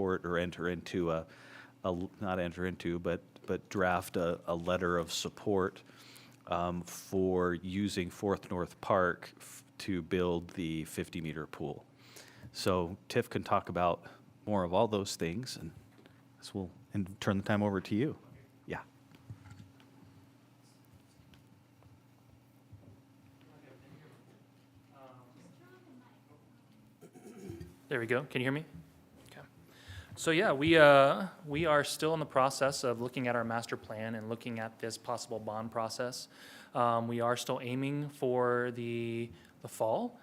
support or but draft a letter of support for using Fourth North Park to build the 50-meter pool. So Tiff can talk about more of all those things, and this will turn the time over to you. Yeah. There we go. Can you hear me? Okay. So yeah, we are still in the process of looking at our master plan and looking at this possible bond process. We are still aiming for the fall.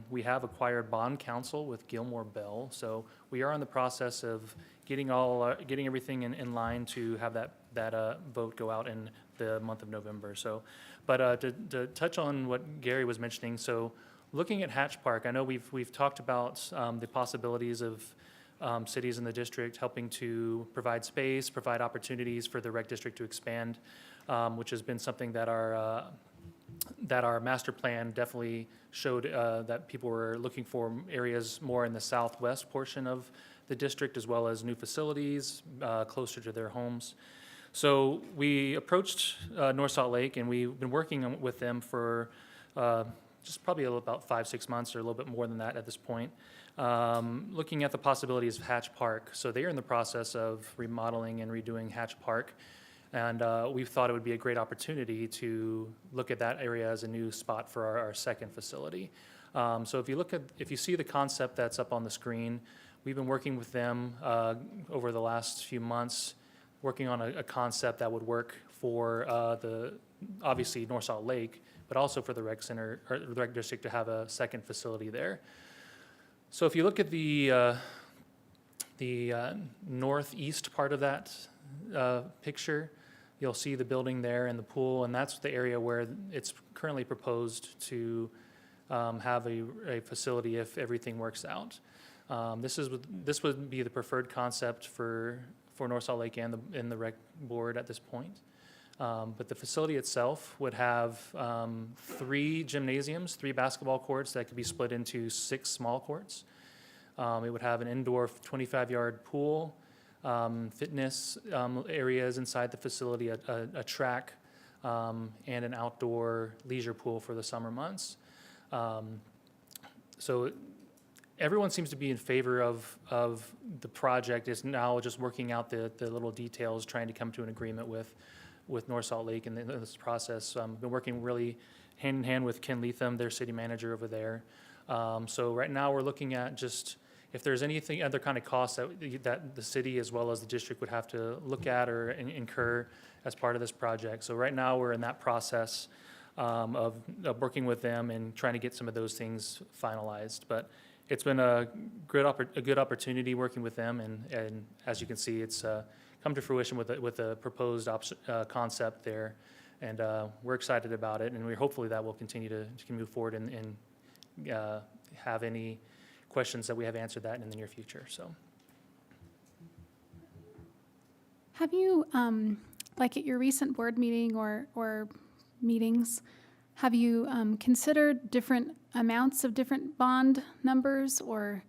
We have acquired bond counsel with Gilmore Bell, so we are in the process of getting everything in line to have that vote go out in the month of November. So, but to touch on what Gary was mentioning, so looking at Hatch Park, I know we've talked about the possibilities of cities in the district helping to provide space, provide opportunities for the rec district to expand, which has been something that our master plan definitely showed that people were looking for areas more in the southwest portion of the district, as well as new facilities closer to their homes. So we approached North Salt Lake, and we've been working with them for just probably about 5-6 months, or a little bit more than that at this point, looking at the possibilities of Hatch Park. So they are in the process of remodeling and redoing Hatch Park. And we thought it would be a great opportunity to look at that area as a new spot for our second facility. So if you see the concept that's up on the screen, we've been working with them over the last few months, working on a concept that would work for obviously North Salt Lake, but also for the rec center or the rec district to have a second facility there. So if you look at the northeast part of that picture, you'll see the building there and the pool, and that's the area where it's currently proposed to have a facility if everything works out. This would be the preferred concept for North Salt Lake and the rec board at this point. But the facility itself would have 3 gymnasiums, 3 basketball courts that could be split into 6 small courts. It would have an indoor 25-yard pool, fitness areas inside the facility, a track, and an outdoor leisure pool for the summer months. So everyone seems to be in favor of the project. It's now just working out the little details, trying to come to an agreement with North Salt Lake in this process. Been working really hand in hand with Ken Leatham, their city manager over there. So right now we're looking at just if there's anything other kind of costs that the city as well as the district would have to look at or incur as part of this project. So right now we're in that process of working with them and trying to get some of those things finalized. But it's been a good opportunity working with them, and as you can see, it's come to fruition with a proposed concept there, and we're excited about it, and hopefully that will continue to move forward and have any questions that we have answered that in the near future. So, have you, like at your recent board meeting or meetings, have you considered different amounts of different bond numbers or?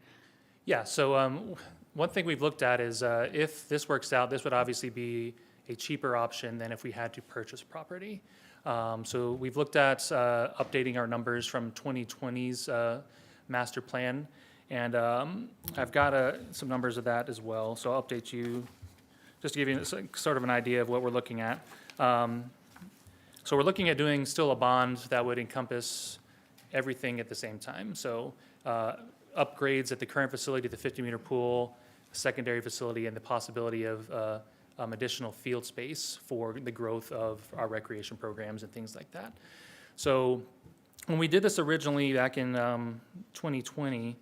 Yeah, so one thing we've looked at is if this works out, this would obviously be a cheaper option than if we had to purchase property. So we've looked at updating our numbers from 2020's master plan, and I've got some numbers of that as well. So I'll update you just to give you sort of an idea of what we're looking at. So we're looking at doing still a bond that would encompass everything at the same time. So upgrades at the current facility, the 50-meter pool, secondary facility, and the possibility of additional field space for the growth of our recreation programs and things like that. So when we did this originally back in 2020,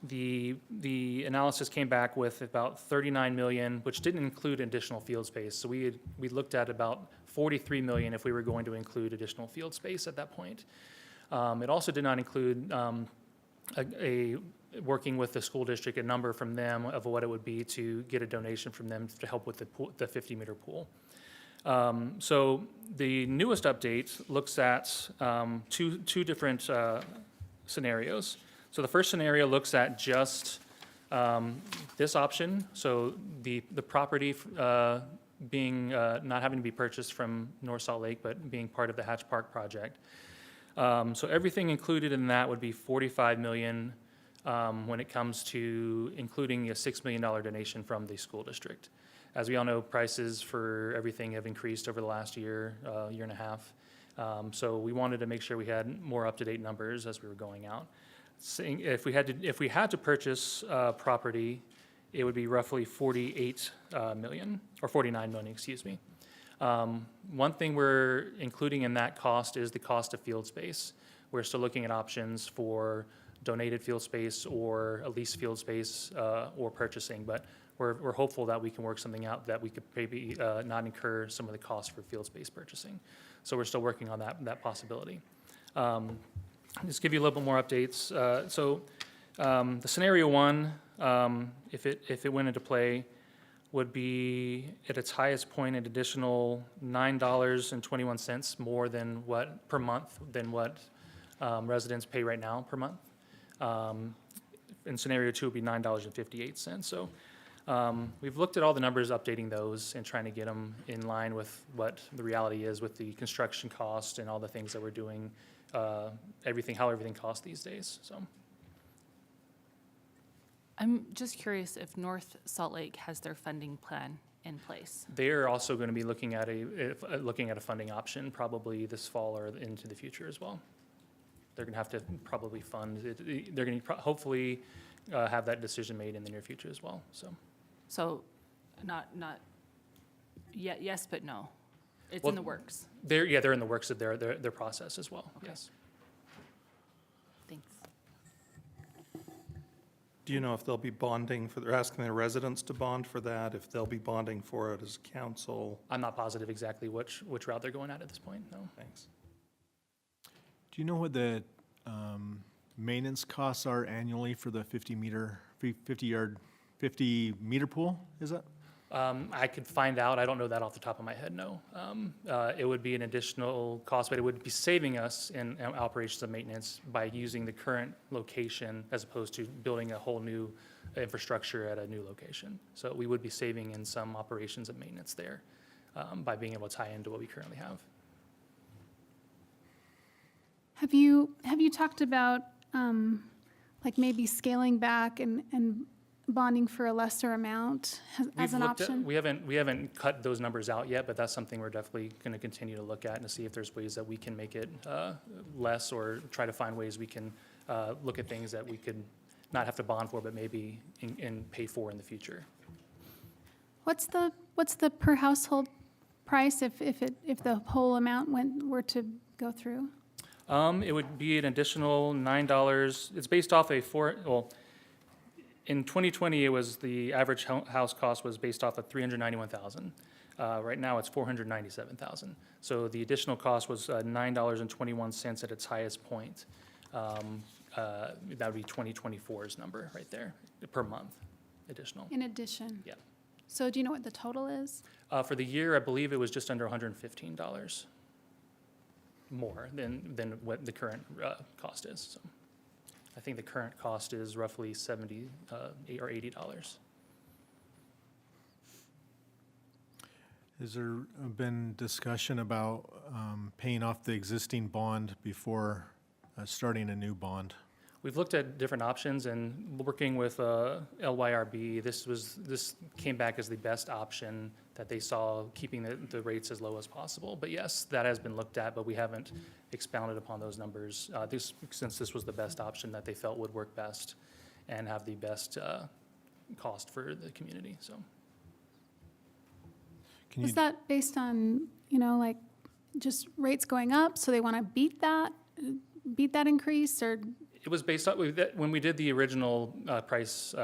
the analysis came back with about 39 million, which didn't include additional field space. So we looked at about 43 million if we were going to include additional field space at that point. It also did not include working with the school district, a number from them of what it would be to get a donation from them to help with the 50-meter pool. So the newest update looks at two different scenarios. So the first scenario looks at just This option, so the property being, not having to be purchased from North Salt Lake, but being part of the Hatch Park project. So everything included in that would be 45 million when it comes to including a $6 million donation from the school district. As we all know, prices for everything have increased over the last year, year and a half. So we wanted to make sure we had more up-to-date numbers as we were going out. If we had to purchase property, it would be roughly 48 million, or 49 million, excuse me. One thing we're including in that cost is the cost of field space. We're still looking at options for donated field space or a leased field space or purchasing, but we're hopeful that we can work something out that we could maybe not incur some of the costs for field space purchasing. So we're still working on that possibility. Just give you a little bit more updates. The scenario one, if it went into play, would be at its highest point an additional $9.21 more than per month than what residents pay right now per month. In scenario two, it would be $9.58. So we've looked at all the numbers, updating those and trying to get them in line with what the reality is with the construction cost and all the things that we're doing, how everything costs these days. So. I'm just curious if North Salt Lake has their funding plan in place. They're also going to be looking at a funding option probably this fall or into the future as well. They're going to have to probably fund it. They're going to hopefully have that decision made in the near future as well. So, not yet. Yes, but no. It's in the works. They're in the works of their process as well. Okay. Yes. Thanks. Do you know if they'll be bonding they're asking the residents to bond for that, if they'll be bonding for it as council? I'm not positive exactly which route they're going at this point. No. Thanks. Do you know what the maintenance costs are annually for the 50-meter pool, is that? I could find out. I don't know that off the top of my head, no. It would be an additional cost, but it would be saving us in operations and maintenance by using the current location as opposed to building a whole new infrastructure at a new location. So we would be saving in some operations and maintenance there by being able to tie into what we currently have. Have you talked about like maybe scaling back and bonding for a lesser amount as an option? We haven't cut those numbers out yet, but that's something we're definitely going to continue to look at and to see if there's ways that we can make it less, or try to find ways we can look at things that we could not have to bond for, but maybe and pay for in the future. What's the per household price if the whole amount were to go through? It would be an additional $9. It's based off in 2020, it was the average house cost was based off of $391,000. Right now, it's $497,000. So the additional cost was $9.21 at its highest point. That would be 2024's number right there per month, additional. In addition? Yeah. So do you know what the total is? For the year, I believe it was just under $115 more than what the current cost is. So I think the current cost is roughly $70 or $80. Has there been discussion about paying off the existing bond before starting a new bond? We've looked at different options, and working with LYRB, this came back as the best option that they saw, keeping the rates as low as possible. But yes, that has been looked at, but we haven't expounded upon those numbers since this was the best option that they felt would work best and have the best cost for the community. So, Is that based on, like just rates going up, so they want to beat that increase, or? it was based on, when we did the original price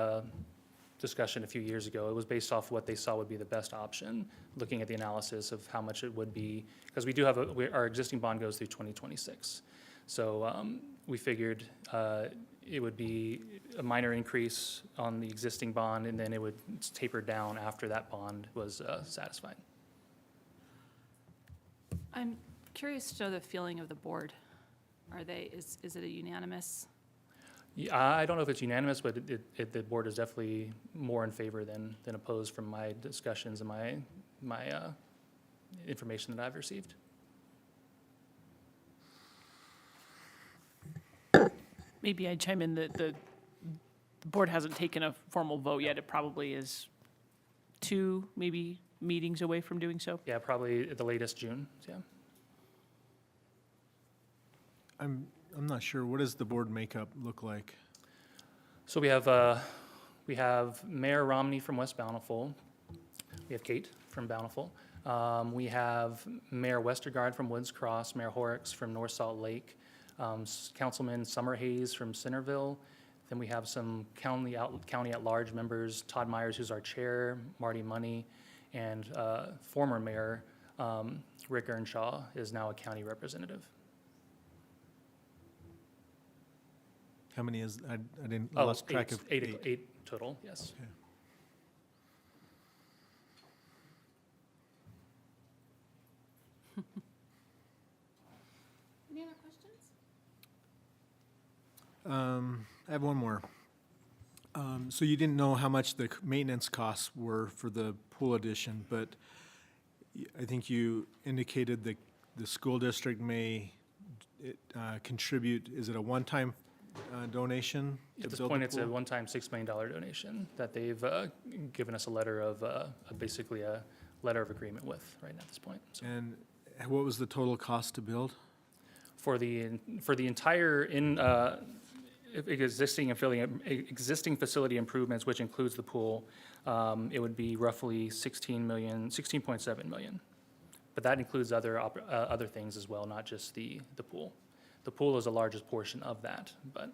discussion a few years ago, it was based off what they saw would be the best option, looking at the analysis of how much it would be, because we do have our existing bond goes through 2026. So we figured it would be a minor increase on the existing bond, and then it would taper down after that bond was satisfied. I'm curious to know the feeling of the board. Is it a unanimous? Yeah, I don't know if it's unanimous, but the board is definitely more in favor than opposed from my discussions and my information that I've received. Maybe I'd chime in that the board hasn't taken a formal vote yet. It probably is 2, maybe, meetings away from doing so. Yeah, probably at the latest June, yeah. I'm not sure, what does the board makeup look like? So we have Mayor Romney from West Bountiful. We have Kate from Bountiful. We have Mayor Westergaard from Woods Cross, Mayor Horrocks from North Salt Lake, Councilman Summer Hayes from Centerville. Then we have some county at-large members, Todd Myers, who's our chair, Marty Money, and former mayor Rick Earnshaw is now a county representative. How many is, I didn't, Oh, lost track of eight total, yes. Okay. Any other questions? I have one more. So you didn't know how much the maintenance costs were for the pool addition, but I think you indicated that the school district may contribute, is it a one-time donation? to At this build point, the it's a pool? one-time $6 million donation that they've given us a letter of, basically a letter of agreement with right now at this point. So And what was the total cost to build? for the entire existing facility improvements, which includes the pool, it would be roughly 16.7 million. But that includes other things as well, not just the pool. The pool is the largest portion of that, but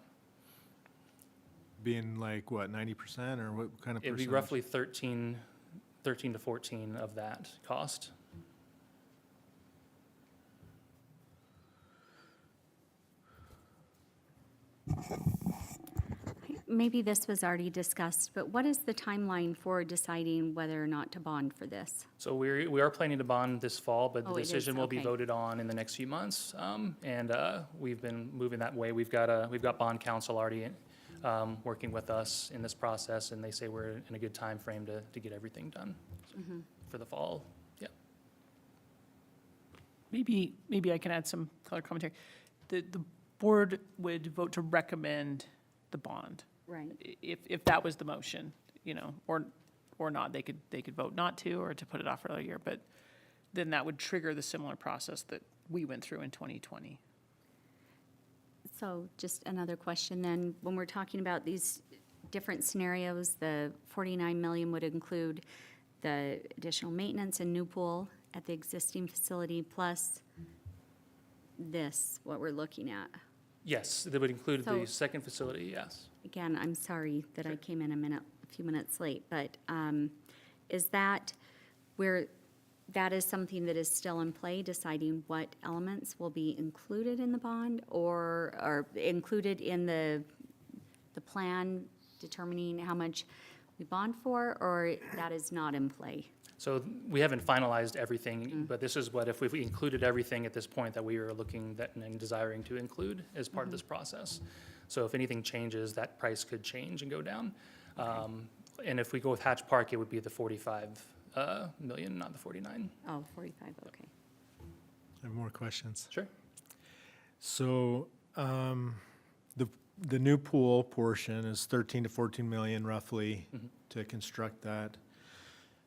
Being like, what, 90% or what kind of it'd percentage? be roughly 13 to 14 of that cost. Maybe this was already discussed, but what is the timeline for deciding whether or not to bond for this? So we are planning to bond this fall, but the Oh, it is, decision will be okay. voted on in the next few months. And we've been moving that way. We've got bond counsel already working with us in this process, and they say we're in a good time frame to get everything done for the fall. Yeah. Maybe I can add some color commentary. The board would vote to recommend the bond. Right. If that was the motion, or not, they could vote not to, or to put it off for another year, but then that would trigger the similar process that we went through in 2020. So just another question then, when we're talking about these different scenarios, the 49 million would include the additional maintenance and new pool at the existing facility plus this, what we're looking at. Yes, that would include So- the second facility, yes. Again, I'm sorry that I came in a few minutes late, but is that where, that is something that is still in play, deciding what elements will be included in the bond or included in the plan, determining how much we bond for, or that is not in play? So we haven't finalized everything, but this is what, if we included everything at this point that we were looking that and desiring to include as part of this process. So if anything changes, that price could change and go down. And if we go with Hatch Park, it would be the 45 million, not the 49. Oh, 45, okay. I have more questions. Sure. So, the new pool portion is 13 to 14 million roughly to construct that.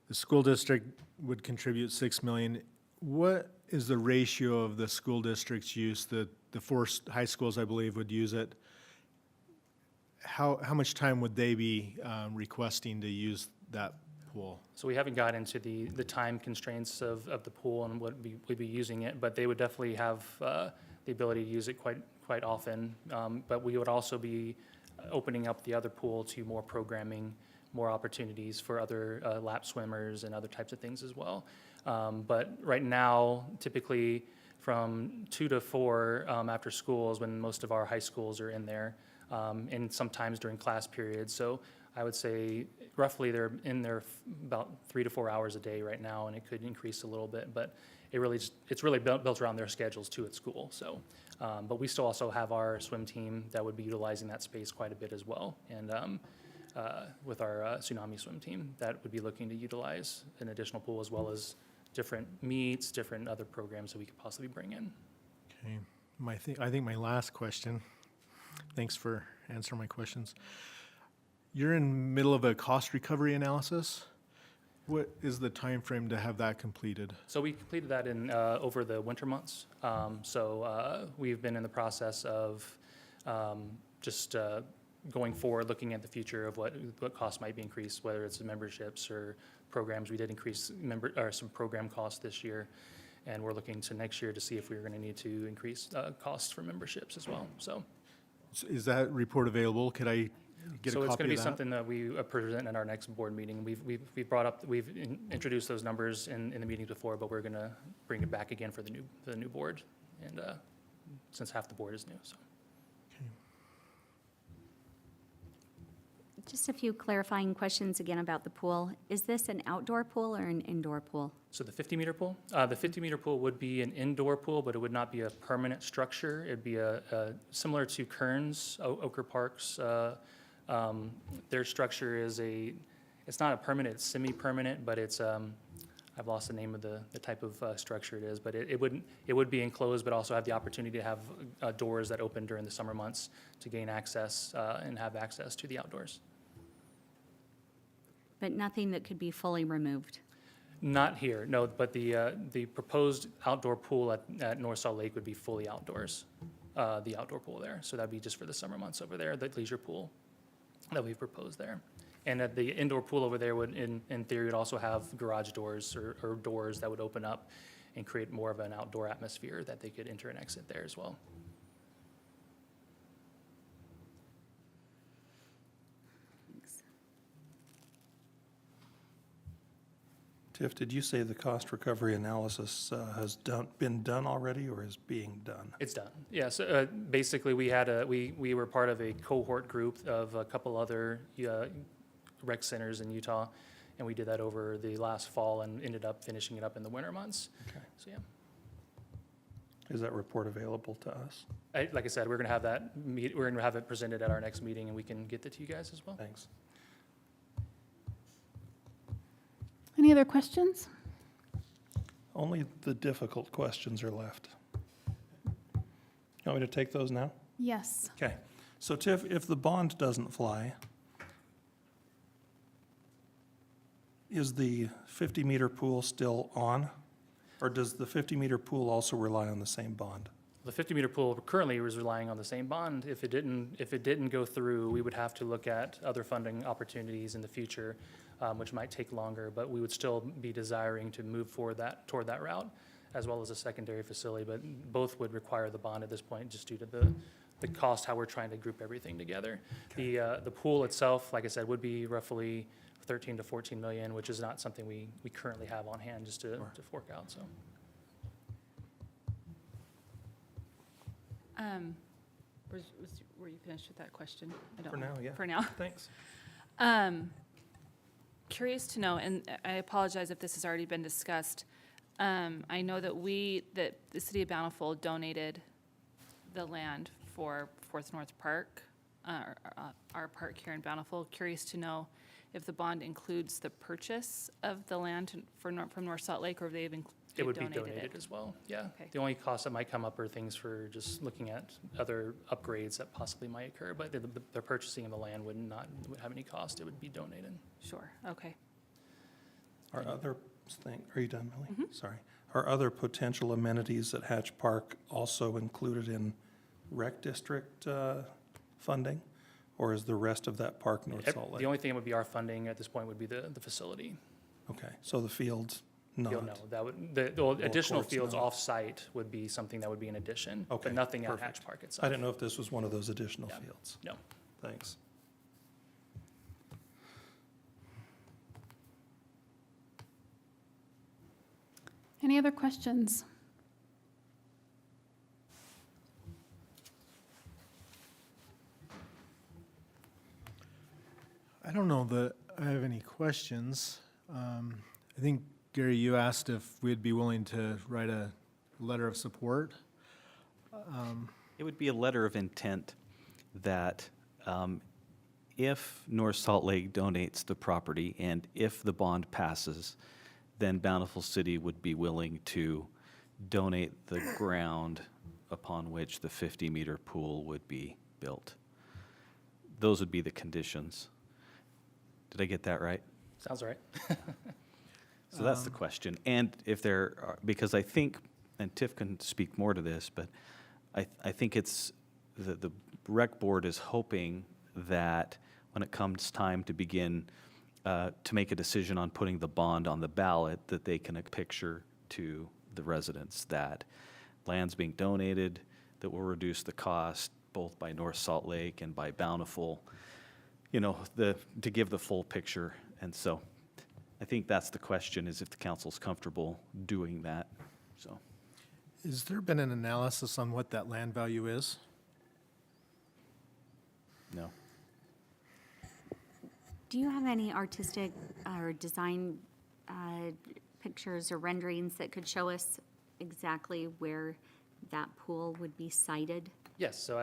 The school district would contribute 6 million. What is the ratio of the school district's use? The four high schools, I believe, would use it. How much time would they be requesting to use that pool? So we haven't got into the time constraints of the pool and what we'd be using it, but they would definitely have the ability to use it quite often. But we would also be opening up the other pool to more programming, more opportunities for other lap swimmers and other types of things as well. But right now, typically from 2 to 4 after school is when most of our high schools are in there, and sometimes during class periods. So I would say roughly they're in there about 3 to 4 hours a day right now, and it could increase a little bit, but it's really built around their schedules too at school. So But we still also have our swim team that would be utilizing that space quite a bit as well. And with our tsunami swim team, that would be looking to utilize an additional pool as well as different meets, different other programs that we could possibly bring in. Okay, I think my last question, thanks for answering my questions. You're in middle of a cost recovery analysis. What is the time frame to have that completed? So we completed that in, over the winter months. We've been in the process of just going forward, looking at the future of what costs might be increased, whether it's memberships or programs. We did increase some program costs this year, and we're looking to next year to see if we're going to need to increase costs for memberships as well. So Is that report available? Could I get a So it's copy going to be of that? something that we present at our next board meeting. We've introduced those numbers in the meetings before, but we're going to bring it back again for the new board, and since half the board is new, so. Just a few clarifying questions again about the pool. Is this an outdoor pool or an indoor pool? So the 50-meter pool? The 50-meter pool would be an indoor pool, but it would not be a permanent structure. It'd be similar to Kearns, Oker Park's. Their structure is it's not a permanent, it's semi-permanent, but it's, I've lost the name of the type of structure it is, but it would be enclosed, but also have the opportunity to have doors that open during the summer months to gain access and have access to the outdoors. But nothing that could be fully removed? Not here, no, but the proposed outdoor pool at North Salt Lake would be fully outdoors, the outdoor pool there. So that'd be just for the summer months over there, the leisure pool that we've proposed there. And at the indoor pool over there would, in theory, would also have garage doors or doors that would open up and create more of an outdoor atmosphere that they could enter and exit there as well. Thanks. Tiff, did you say the cost recovery analysis has been done already or is being done? It's done. Yeah, so basically we were part of a cohort group of a couple other rec centers in Utah, and we did that over the last fall and ended up finishing it up in the winter months. Okay. So yeah, Is that report available to us? like I said, we're gonna have we're gonna have it presented at our next meeting, and we can get that to you guys as well. Thanks. Any other questions? Only the difficult questions are left. You want me to take those now? Yes. Okay. So Tiff, if the bond doesn't fly, is the 50-meter pool still on? Or does the 50-meter pool also rely on the same bond? The 50-meter pool currently is relying on the same bond. If it didn't go through, we would have to look at other funding opportunities in the future, which might take longer, but we would still be desiring to move toward that route, as well as a secondary facility, but both would require the bond at this point, just due to the cost, how we're trying to group everything together. Okay. The pool itself, like I said, would be roughly 13 to 14 million, which is not something we currently have on hand just to fork out, so. Were you finished with that question? I don't For know. now, yeah. For now. Thanks. Curious to know, and I apologize if this has already been discussed. I know that the city of Bountiful donated the land for Fourth North Park, our park here in Bountiful. Curious to know if the bond includes the purchase of the land from North Salt Lake, or if they've It would be donated donated it. as well, yeah. Okay. The only costs that might come up are things for just looking at other upgrades that possibly might occur, but the purchasing of the land would have any cost, it would be donated. Sure, okay. Are you done, Millie? Sorry. Are other potential amenities at Hatch Park also included in rec district funding? Or is the rest of that park North Salt Lake? The only thing that would be our funding at this point would be the facility. Okay, so the field's not? You'll know, that would, the additional courts, fields no. off-site would be something that would be an addition, Okay, but nothing at perfect. Hatch Park itself. I didn't know if this was one of those additional Yeah. fields. No. Thanks. Any other questions? I don't know that I have any questions. I think, Gary, you asked if we'd be willing to write a letter of support. It would be a letter of intent that if North Salt Lake donates the property and if the bond passes, then Bountiful City would be willing to donate the ground upon which the 50-meter pool would be built. Those would be the conditions. Did I get that right? Sounds right. So that's the question. And if there are, because I think, and Tiff can speak more to this, but I think it's, the rec board is hoping that when it comes time to begin to make a decision on putting the bond on the ballot, that they can picture to the residents that land's being donated, that will reduce the cost both by North Salt Lake and by Bountiful, you know, to give the full picture. And so I think that's the question, is if the council's comfortable doing that, so. Has there been an analysis on what that land value is? No. Do you have any artistic or design pictures or renderings that could show us exactly where that pool would be sited? Yes, so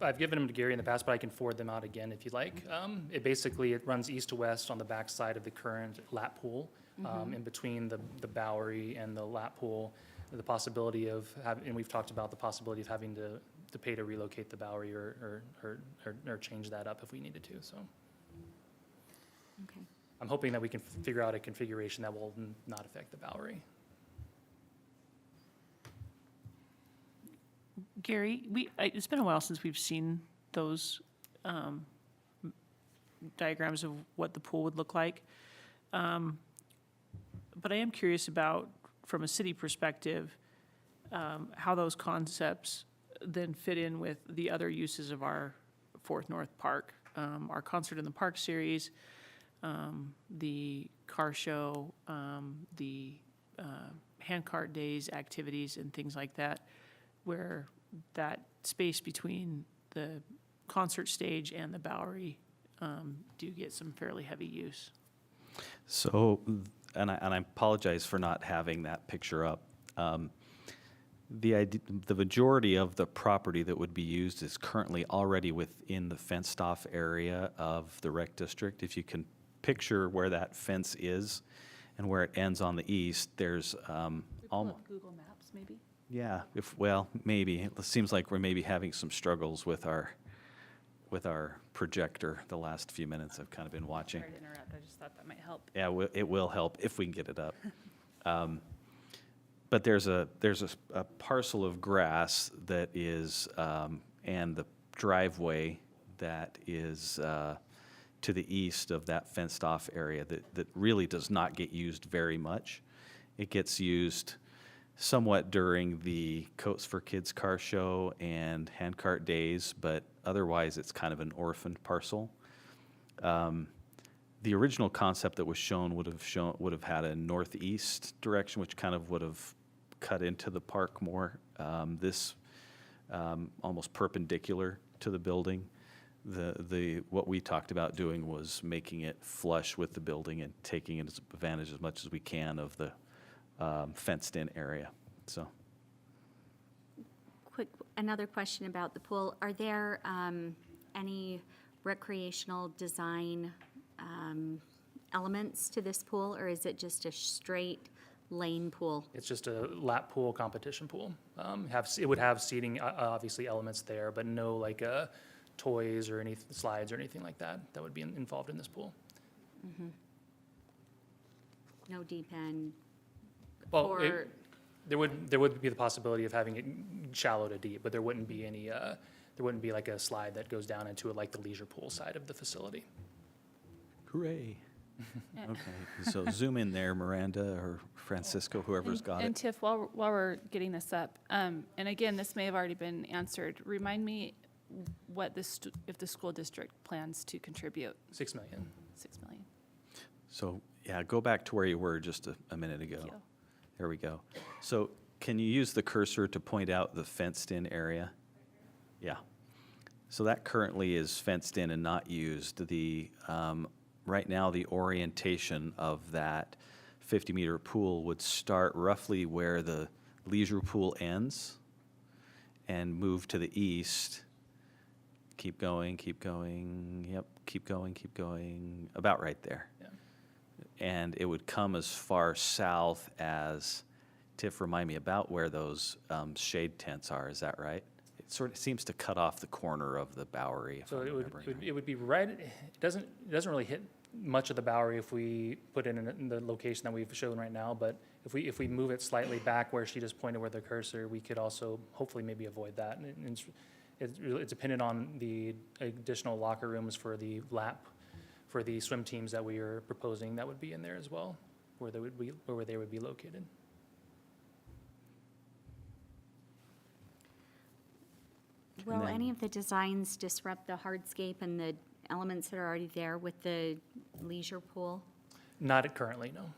I've given them to Gary in the past, but I can forward them out again if you'd like. It runs east to west on the back side of the current lap pool, in between the Bowery and the lap pool. The possibility of having, and we've talked about the possibility of having to pay to relocate the Bowery or change that up if we needed to, so. Okay. I'm hoping that we can figure out a configuration that will not affect the Bowery. Gary, it's been a while since we've seen those diagrams of what the pool would look like. But I am curious about, from a city perspective, how those concepts then fit in with the other uses of our Fourth North Park. Our Concert in the Park series, the car show, the handcart days activities and things like that, where that space between the concert stage and the Bowery do get some fairly heavy use. So, and I apologize for not having that picture up. The majority of the property that would be used is currently already within the fenced-off area of the rec district. If you can picture where that fence is and where it ends on the east, there's almost. Google Maps, maybe? Yeah, maybe. It seems like we're maybe having some struggles with our projector the last few minutes I've kind of been watching. Sorry to interrupt, I just thought that might help. Yeah, it will help if we can get it up. But there's a parcel of grass that is, and the driveway that is to the east of that fenced-off area that really does not get used very much. It gets used somewhat during the Coats for Kids car show and handcart days, but otherwise it's kind of an orphaned parcel. The original concept that was shown would have had a northeast direction, which kind of would have cut into the park more. This almost perpendicular to the building. What we talked about doing was making it flush with the building and taking advantage as much as we can of the fenced-in area. So. Another question about the pool. Are there any recreational design elements to this pool, or is it just a straight lane pool? It's just a lap pool, competition pool. It would have seating, obviously elements there, but no like toys or any slides or anything like that would be involved in this pool. Mm-hmm. No deep end? Well, there would be the possibility of having it shallow to deep, but there wouldn't be any, there wouldn't be like a slide that goes down into it like the leisure pool side of the facility. Hooray. Okay, so zoom in there, Miranda or Francisco, whoever's got And it. Tiff, while we're getting this up, and again, this may have already been answered, remind me what if the school district plans to contribute? 6 million. 6 million. So, yeah, go back to where you were just a minute ago. Thank you. There we go. So can you use the cursor to point out the fenced-in area? Yeah. So that currently is fenced in and not used. Right now, the orientation of that 50-meter pool would start roughly where the leisure pool ends and move to the east. Keep going, yep, keep going, about right there. Yeah. And it would come as far south as, Tiff, remind me about where those shade tents are, is that right? It sort of seems to cut off the corner of the Bowery, if So I'm it would, remembering right. it would be right, it doesn't really hit much of the Bowery if we put it in the location that we've shown right now, but if we move it slightly back where she just pointed with her cursor, we could also hopefully maybe avoid that. And it's dependent on the additional locker rooms for the lap, for the swim teams that we are proposing that would be in there as well, where they would be located. Will then- any of the designs disrupt the hardscape and the elements that are already there with the leisure pool? Not currently, no.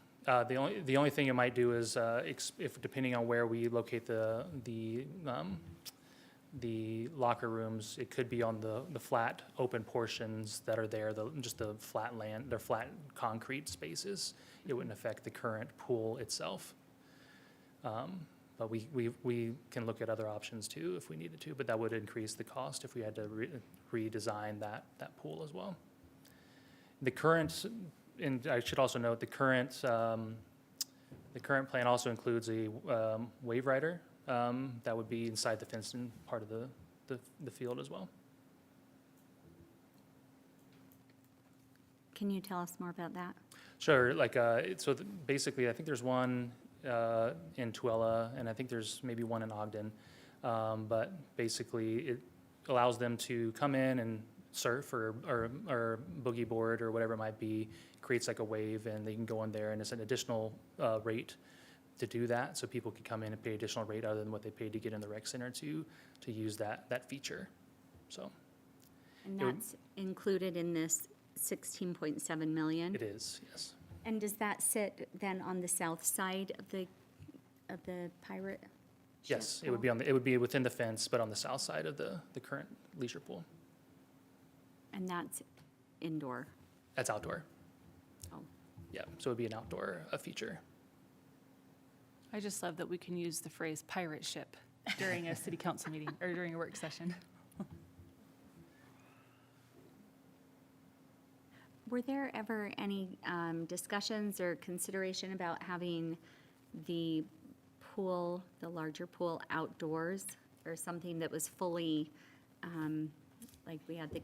The only thing it might do is, if depending on where we locate the locker rooms, it could be on the flat, open portions that are there, just the flat land, they're flat concrete spaces. It wouldn't affect the current pool itself. But we can look at other options too if we needed to, but that would increase the cost if we had to redesign that pool as well. The current, and I should also note, the current plan also includes a wave rider that would be inside the fenced-in part of the field as well. Can you tell us more about that? Sure, basically, I think there's one in Tooele, and I think there's maybe one in Ogden. But basically, it allows them to come in and surf or boogie board or whatever it might be, creates like a wave, and they can go in there, and it's an additional rate to do that, so people can come in and pay additional rate other than what they paid to get in the rec center to use that feature, so. And It would- that's included in this 16.7 million? It is, yes. And does that sit then on the south side of the pirate ship Yes, it would be pool? it would be within the fence, but on the south side of the current leisure pool. And that's indoor? That's outdoor. Oh. Yeah, so it would be an outdoor feature. I just love that we can use the phrase pirate ship during a city council meeting or during a work session. Were there ever any discussions or consideration about having the pool, the larger pool outdoors, or something that was fully, like we had the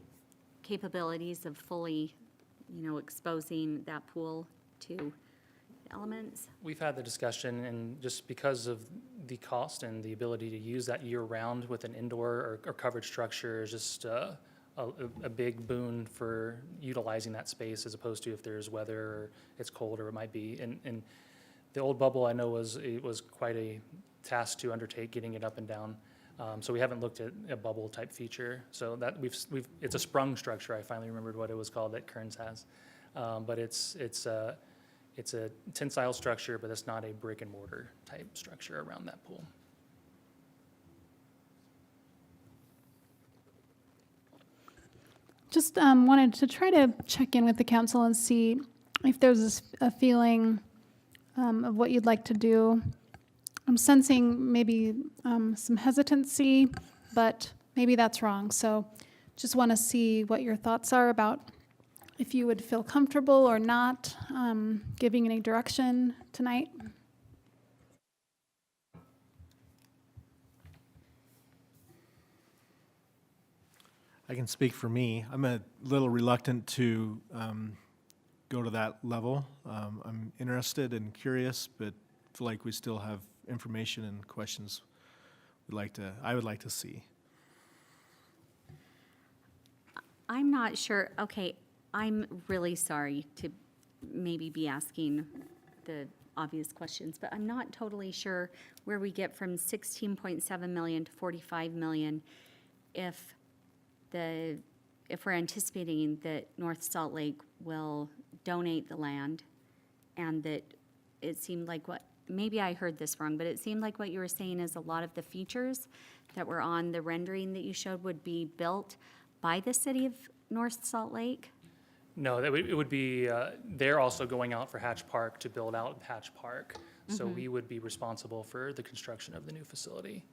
capabilities of fully, exposing that pool to the elements? We've had the discussion, and just because of the cost and the ability to use that year-round with an indoor or covered structure is just a big boon for utilizing that space as opposed to if there's weather or it's cold or it might be. And the old bubble, I know, was quite a task to undertake, getting it up and down. So we haven't looked at a bubble type feature. So that it's a sprung structure. I finally remembered what it was called that Kearns has. But it's a tensile structure, but it's not a brick and mortar type structure around that pool. Just wanted to try to check in with the council and see if there's a feeling of what you'd like to do. I'm sensing maybe some hesitancy, but maybe that's wrong. So just want to see what your thoughts are about if you would feel comfortable or not giving any direction tonight. I can speak for me. I'm a little reluctant to go to that level. I'm interested and curious, but feel like we still have information and questions I would like to see. I'm not sure, okay, I'm really sorry to maybe be asking the obvious questions, but I'm not totally sure where we get from 16.7 million to 45 million if we're anticipating that North Salt Lake will donate the land, and that it seemed like maybe I heard this wrong, but it seemed like what you were saying is a lot of the features that were on the rendering that you showed would be built by the city of North Salt Lake? No, it would be, they're also going out for Hatch Park to build out Hatch Park. So we would be responsible for the construction of the new facility.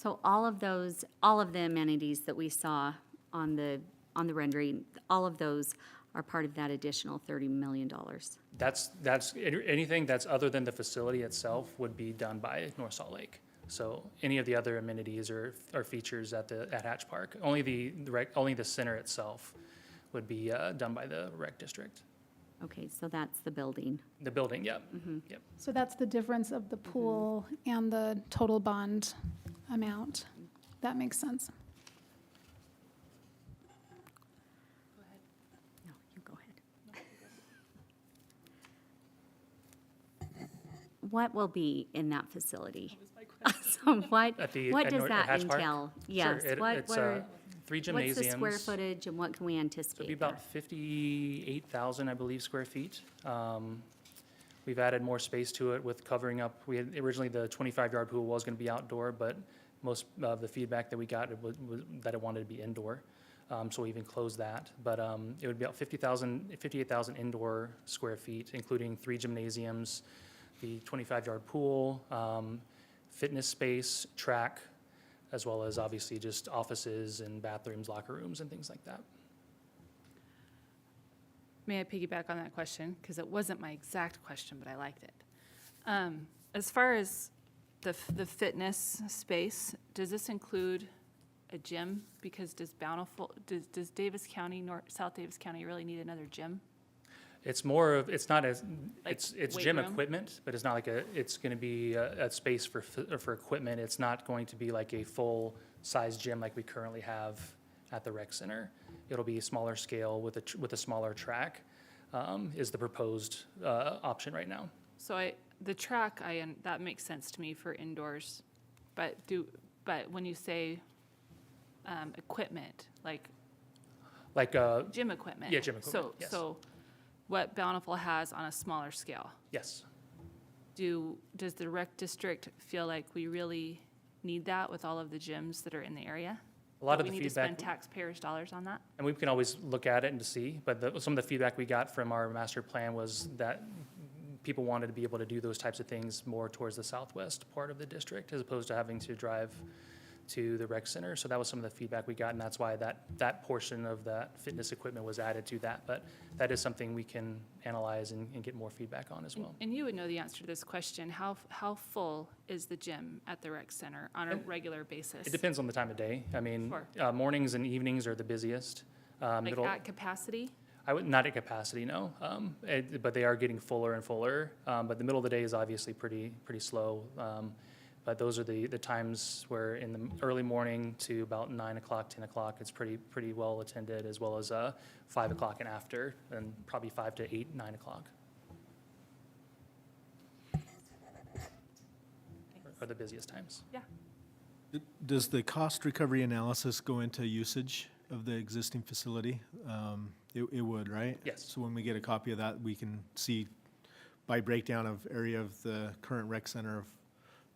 So all of the amenities that we saw on the rendering, all of those are part of that additional $30 million. That's, anything that's other than the facility itself would be done by North Salt Lake. So any of the other amenities or features at Hatch Park, only the center itself would be done by the rec district. Okay, so that's the building. The building, yep, yep. So that's the difference of the pool and the total bond amount. That makes sense. No, you go ahead. What will be in that facility? So what At does that Hatch Park? entail? Sure, Yes, it's 3 what's gymnasiums. the square footage and what can we So it'd anticipate be there? about 58,000, I believe, square feet. We've added more space to it with covering up. We had originally the 25-yard pool was going to be outdoor, but most of the feedback that we got was that it wanted to be indoor. So we even closed that. But it would be about 58,000 indoor square feet, including 3 gymnasiums, the 25-yard pool, fitness space, track, as well as obviously just offices and bathrooms, locker rooms, and things like that. May I piggyback on that question? Because it wasn't my exact question, but I liked it. As far as the fitness space, does this include a gym? Because does Davis County, South Davis County really need another gym? It's more of, it's not as, Like it's weight gym room? equipment, but it's not like it's going to be a space for equipment. It's not going to be like a full-size gym like we currently have at the rec center. It'll be a smaller scale with a smaller track, is the proposed option right now. So the track, that makes sense to me for indoors, but when you say equipment, like Like, gym equipment. Yeah, gym equipment, yes. So what Bountiful has on a smaller scale, yes. does the rec district feel like we really need that with all of the gyms that are in the area? A lot That of the we need to spend feedback, taxpayers' dollars on that? and we can always look at it and to see, but some of the feedback we got from our master plan was that people wanted to be able to do those types of things more towards the southwest part of the district as opposed to having to drive to the rec center. So that was some of the feedback we got, and that's why that portion of that fitness equipment was added to that. But that is something we can analyze and get more feedback on as well. And you would know the answer to this question. How full is the gym at the rec center on a regular basis? It depends on the time of day. I mean, Sure. mornings and evenings are the busiest. Like at capacity? Not at capacity, no. But they are getting fuller and fuller. But the middle of the day is obviously pretty slow. But those are the times where in the early morning to about 9 o'clock, 10 o'clock, it's pretty well attended, as well as 5 o'clock and after, and probably 5 to 8, 9 o'clock. Are the busiest times. Yeah. Does the cost recovery analysis go into usage of the existing facility? It would, right? Yes. So when we get a copy of that, we can see by breakdown of area of the current rec center of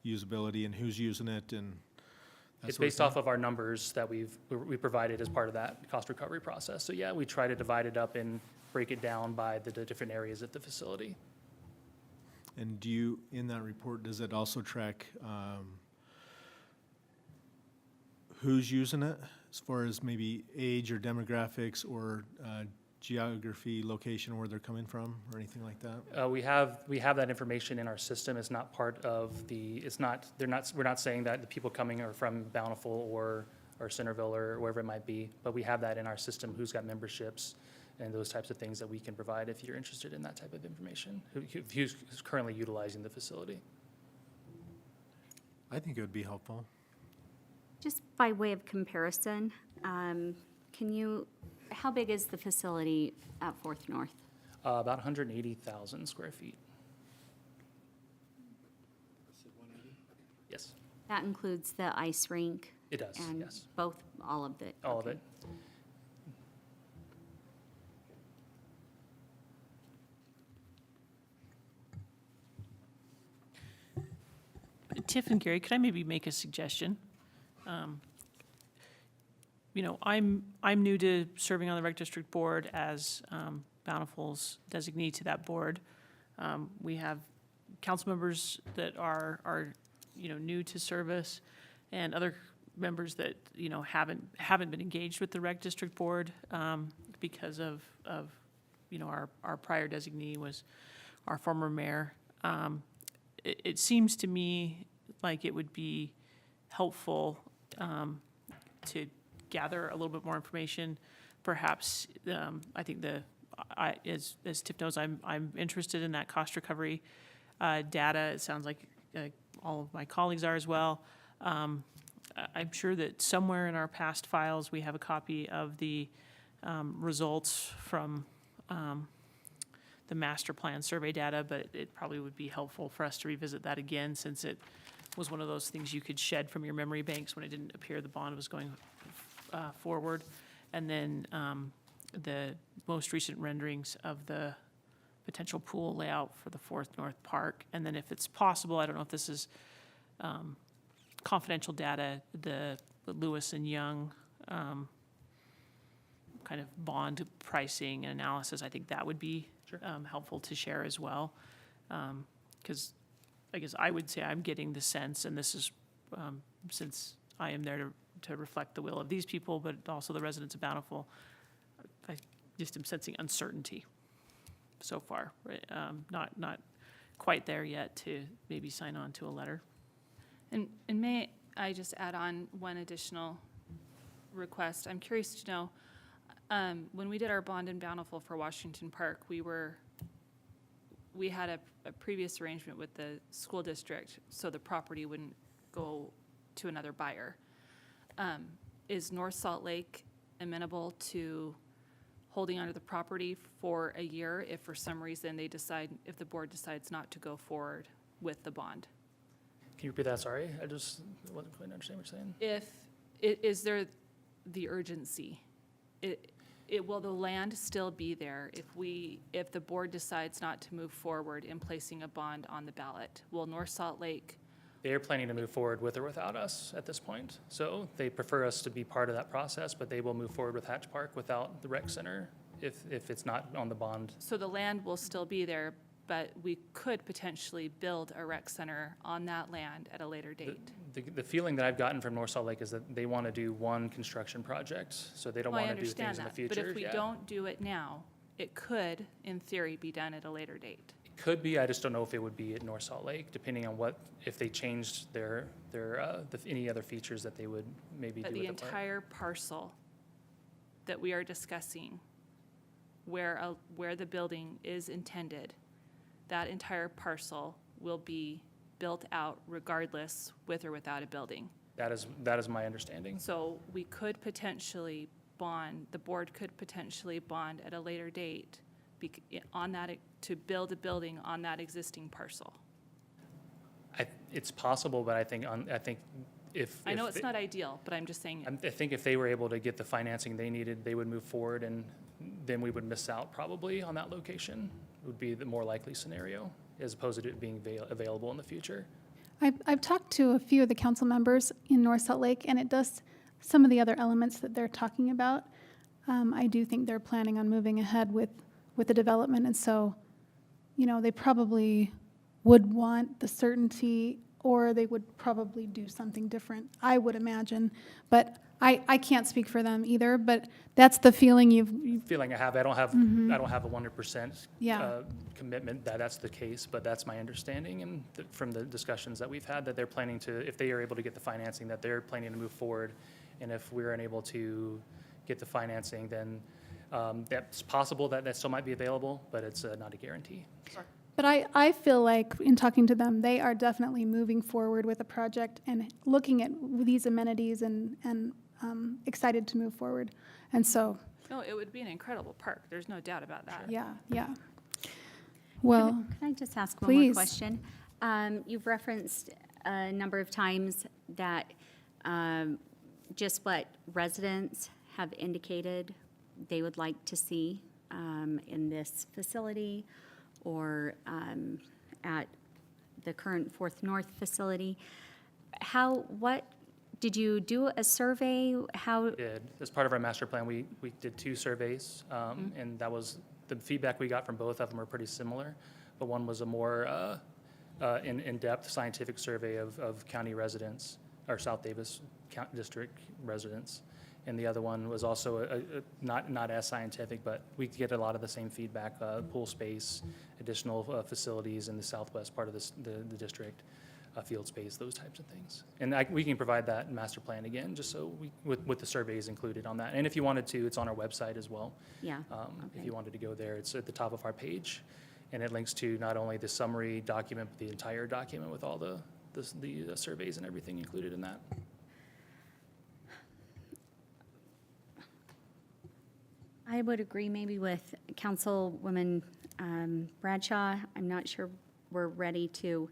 usability and who's using it and that It's sort of based thing? off of our numbers that we provided as part of that cost recovery process. So yeah, we try to divide it up and break it down by the different areas at the facility. And in that report, does it also track who's using it as far as maybe age or demographics or geography, location, where they're coming from or anything like that? We have that information in our system. It's not part of we're not saying that the people coming are from Bountiful or Centerville or wherever it might be, but we have that in our system, who's got memberships and those types of things that we can provide if you're interested in that type of information, who's currently utilizing the facility. I think it would be helpful. Just by way of comparison, how big is the facility at Fourth North? About 180,000 square feet. Yes, That includes the ice rink? it does, And yes, all of it? all of Okay. it. Tiff and Gary, could I maybe make a suggestion? I'm new to serving on the Rec District Board as Bountiful's designee to that board. We have council members that are new to service, and other members that, you know, haven't been engaged with the rec district board, because of, you know, our prior designee was our former mayor. It seems to me like it would be helpful, to gather a little bit more information. Perhaps, I think as Tiff knows, I'm interested in that cost recovery data. It sounds like all of my colleagues are as well. I'm sure that somewhere in our past files, we have a copy of the results from the master plan survey data, but it probably would be helpful for us to revisit that again, since it was one of those things you could shed from your memory banks when it didn't appear the bond was going forward. And then the most recent renderings of the potential pool layout for the Fourth North Park. And then if it's possible, I don't know if this is confidential data, the Lewis and Young kind of bond pricing and analysis, I think that would be helpful to share as well. Because I guess I would say I'm getting the sense, and this is since I am there to reflect the will of these people, but also the residents of Bountiful, I just am sensing uncertainty so far, right? Not quite there yet to maybe sign on to a letter. And may I just add on one additional request? I'm curious to know, when we did our bond in Bountiful for Washington Park, we had a previous arrangement with the school district so the property wouldn't go to another buyer. Is North Salt Lake amenable to holding onto the property for a year if for some reason if the board decides not to go forward with the bond? Can you repeat that? Sorry, I just wasn't quite understanding what you're saying. Is there the urgency? Will the land still be there if the board decides not to move forward in placing a bond on the ballot? Will North Salt Lake? They are planning to move forward with or without us at this point. So they prefer us to be part of that process, but they will move forward with Hatch Park without the rec center if it's not on the bond. So the land will still be there, but we could potentially build a rec center on that land at a later date. The feeling that I've gotten from North Salt Lake is that they want to do one construction project, so they don't Well, I want to do understand things in the that, future. but if we Yeah. don't do it now, it could, in theory, be done at a later date. It could be, I just don't know if it would be at North Salt Lake, depending on if they changed any other features that they would maybe do But with the the park. entire parcel that we are discussing, where the building is intended, that entire parcel will be built out regardless with or without a building. That is my understanding. So we could potentially bond, the board could potentially bond at a later date to build a building on that existing parcel. It's possible, but I think if. I know if it's not ideal, but I'm just saying, I think if they were able to get the financing they needed, they would move forward, and then we would miss out probably on that location. Would be the more likely scenario, as opposed to it being available in the future. I've talked to a few of the council members in North Salt Lake, and it does, some of the other elements that they're talking about, I do think they're planning on moving ahead with the development, and so, you know, they probably would want the certainty, or they would probably do something different, I would imagine. But I can't speak for them either, but that's the feeling you've Feeling I have, I don't have a 100% Yeah. commitment that that's the case, but that's my understanding, and from the discussions that we've had, that they're planning to, if they are able to get the financing, that they're planning to move forward, and if we're unable to get the financing, then that's possible that still might be available, but it's not a guarantee. But I feel like, in talking to them, they are definitely moving forward with the project and looking at these amenities and excited to move forward. And so, no, it would be an incredible park. There's no doubt about that. yeah. Well, Can I just ask one more please. question? You've referenced a number of times that just what residents have indicated they would like to see in this facility or at the current Fourth North facility. Did you do a survey? As part of our master plan, we did 2 surveys, and that was, the feedback we got from both of them were pretty similar, but one was a more in-depth scientific survey of county residents or South Davis District residents. And the other one was also not as scientific, but we get a lot of the same feedback, pool space, additional facilities in the southwest part of the district, field space, those types of things. And we can provide that master plan again, just so with the surveys included on that. And if you wanted to, it's on our website as well. Yeah, If okay. you wanted to go there, it's at the top of our page. And it links to not only the summary document, but the entire document with all the surveys and everything included in that. I would agree maybe with Councilwoman Bradshaw. I'm not sure we're ready to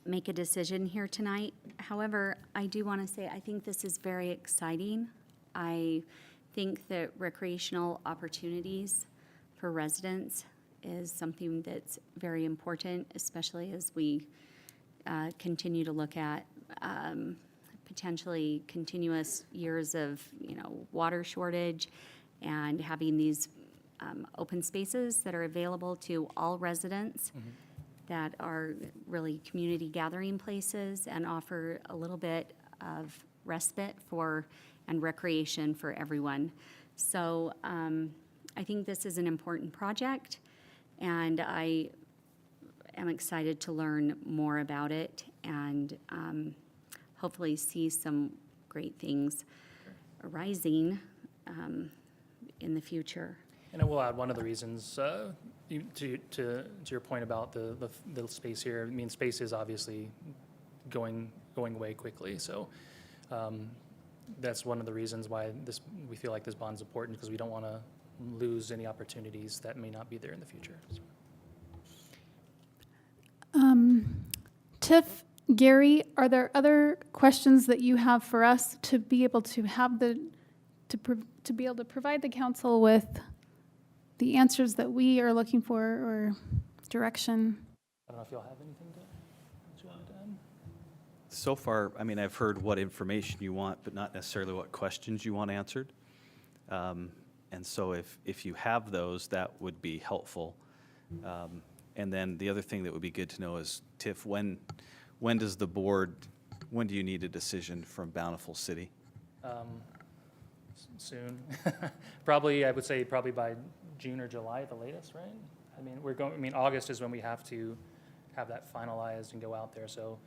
make a decision here tonight. However, I do want to say, I think this is very exciting. I think that recreational opportunities for residents is something that's very important, especially as we continue to look at potentially continuous years of, water shortage, and having these open spaces that are available to all residents that are really community gathering places and offer a little bit of respite and recreation for everyone. So I think this is an important project, and I am excited to learn more about it and hopefully see some great things arising in the future. And I will add one of the reasons to your point about the space here. I mean, space is obviously going away quickly. So that's one of the reasons why we feel like this bond is important, because we don't want to lose any opportunities that may not be there in the future. So. Tiff, Gary, are there other questions that you have for us to be able to have to be able to provide the council with the answers that we are looking for, or direction? I don't know if y'all have anything that you wanted to add. So far, I mean, I've heard what information you want, but not necessarily what questions you want answered. And so if you have those, that would be helpful. And then the other thing that would be good to know is, Tiff, when do you need a decision from Bountiful City? Soon. Probably, I would say probably by June or July at the latest, right? I mean, August is when we have to have that finalized and go out there. So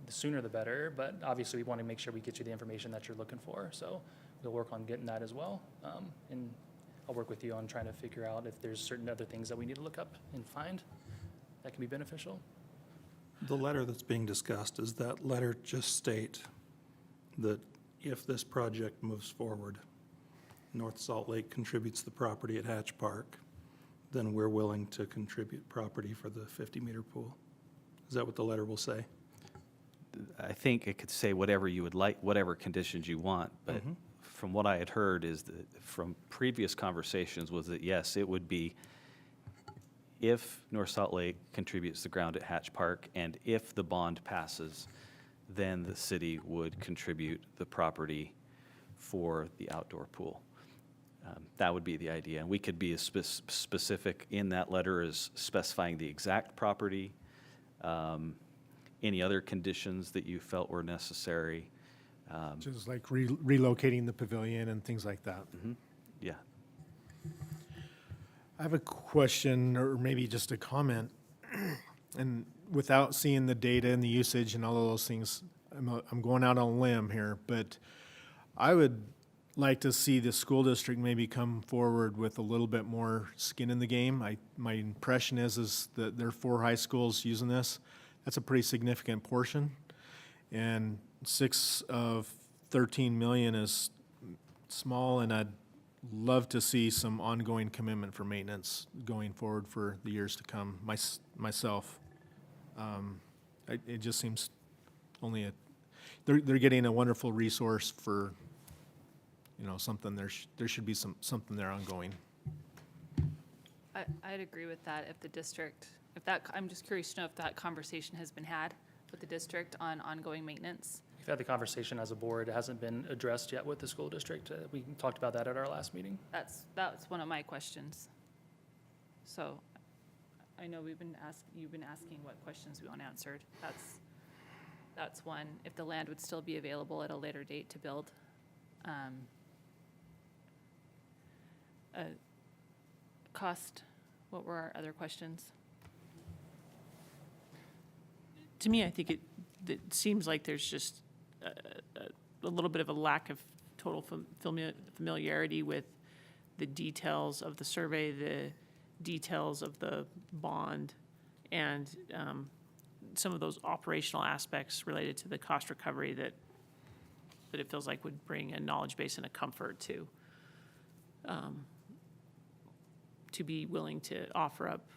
the sooner the better, but obviously we want to make sure we get you the information that you're looking for. So we'll work on getting that as well. And I'll work with you on trying to figure out if there's certain other things that we need to look up and find that can be beneficial. The letter that's being discussed, does that letter just state that if this project moves forward, North Salt Lake contributes the property at Hatch Park, then we're willing to contribute property for the 50-meter pool? Is that what the letter will say? I think it could say whatever you would like, whatever conditions you want, but from what I had heard is that from previous conversations was that, yes, it would be if North Salt Lake contributes the ground at Hatch Park, and if the bond passes, then the city would contribute the property for the outdoor pool. That would be the idea. And we could be as specific in that letter as specifying the exact property, any other conditions that you felt were necessary. Just like relocating the pavilion and things like that. Yeah. I have a question, or maybe just a comment, and without seeing the data and the usage and all of those things, I'm going out on a limb here, but I would like to see the school district maybe come forward with a little bit more skin in the game. My impression is that there are 4 high schools using this. That's a pretty significant portion, and 6 of 13 million is small, and I'd love to see some ongoing commitment for maintenance going forward for the years to come. Myself, it just seems only they're getting a wonderful resource for, something. There should be something there ongoing. I'd agree with that I'm just curious to know if that conversation has been had with the district on ongoing maintenance. We've had the conversation as a board. It hasn't been addressed yet with the school district. We talked about that at our last meeting. That's one of my questions. So I know you've been asking what questions we want answered. That's one, if the land would still be available at a later date to build. Cost, what were our other questions? To me, I think it seems like there's just a little bit of a lack of total familiarity with the details of the survey, the details of the bond, and some of those operational aspects related to the cost recovery that it feels like would bring a knowledge base and a comfort to be willing to offer up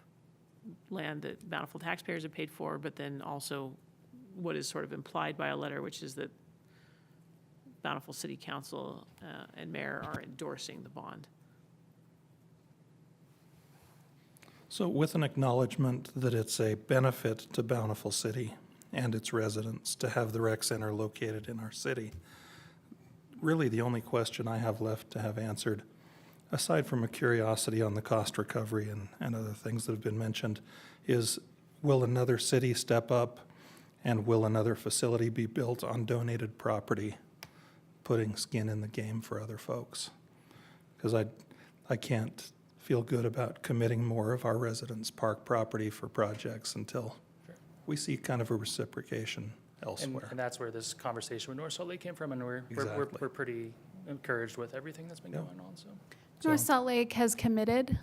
land that Bountiful taxpayers have paid for, but then also what is sort of implied by a letter, which is that Bountiful City Council and Mayor are endorsing the bond. So with an acknowledgement that it's a benefit to Bountiful City and its residents to have the rec center located in our city, really the only question I have left to have answered, aside from a curiosity on the cost recovery and other things that have been mentioned, is will another city step up and will another facility be built on donated property, putting skin in the game for other folks? Because I can't feel good about committing more of our residents' park property for projects until we see kind of a reciprocation elsewhere. And that's where this conversation with North Salt Lake came from, and we're Exactly. pretty encouraged with everything that's been Yeah. going on, so. North Salt Lake has committed.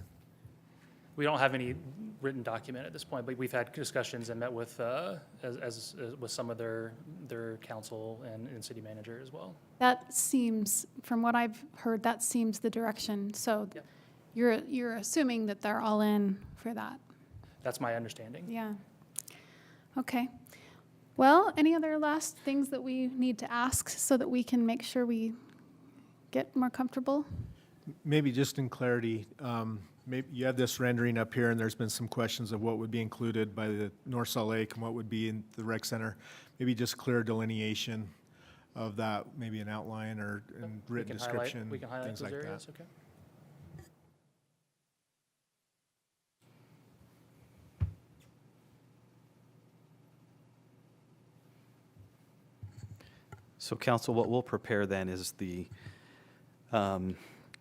We don't have any written document at this point, but we've had discussions and met with, with some of their council and city manager as well. That seems, from what I've heard, that seems the direction. So Yep. you're assuming that they're all in for that. That's my understanding. Yeah. Okay. Well, any other last things that we need to ask so that we can make sure we get more comfortable? Maybe just in clarity, maybe you have this rendering up here, and there's been some questions of what would be included by the North Salt Lake and what would be in the rec center. Maybe just clear delineation of that, maybe an outline or in We written can highlight- description, We can highlight things those like that. areas, okay? So council, what we'll prepare then is the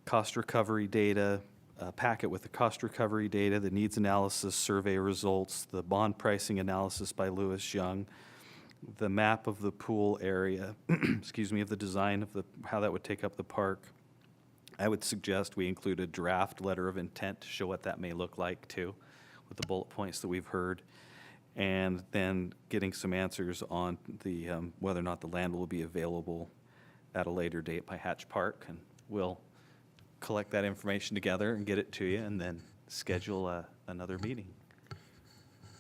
cost recovery data, packet with the cost recovery data, the needs analysis survey results, the bond pricing analysis by Lewis Young, the map of the pool area, excuse me, of the design of how that would take up the park. I would suggest we include a draft letter of intent to show what that may look like too, with the bullet points that we've heard. And then getting some answers on the, whether or not the land will be available at a later date by Hatch Park. And we'll collect that information together and get it to you and then schedule another meeting.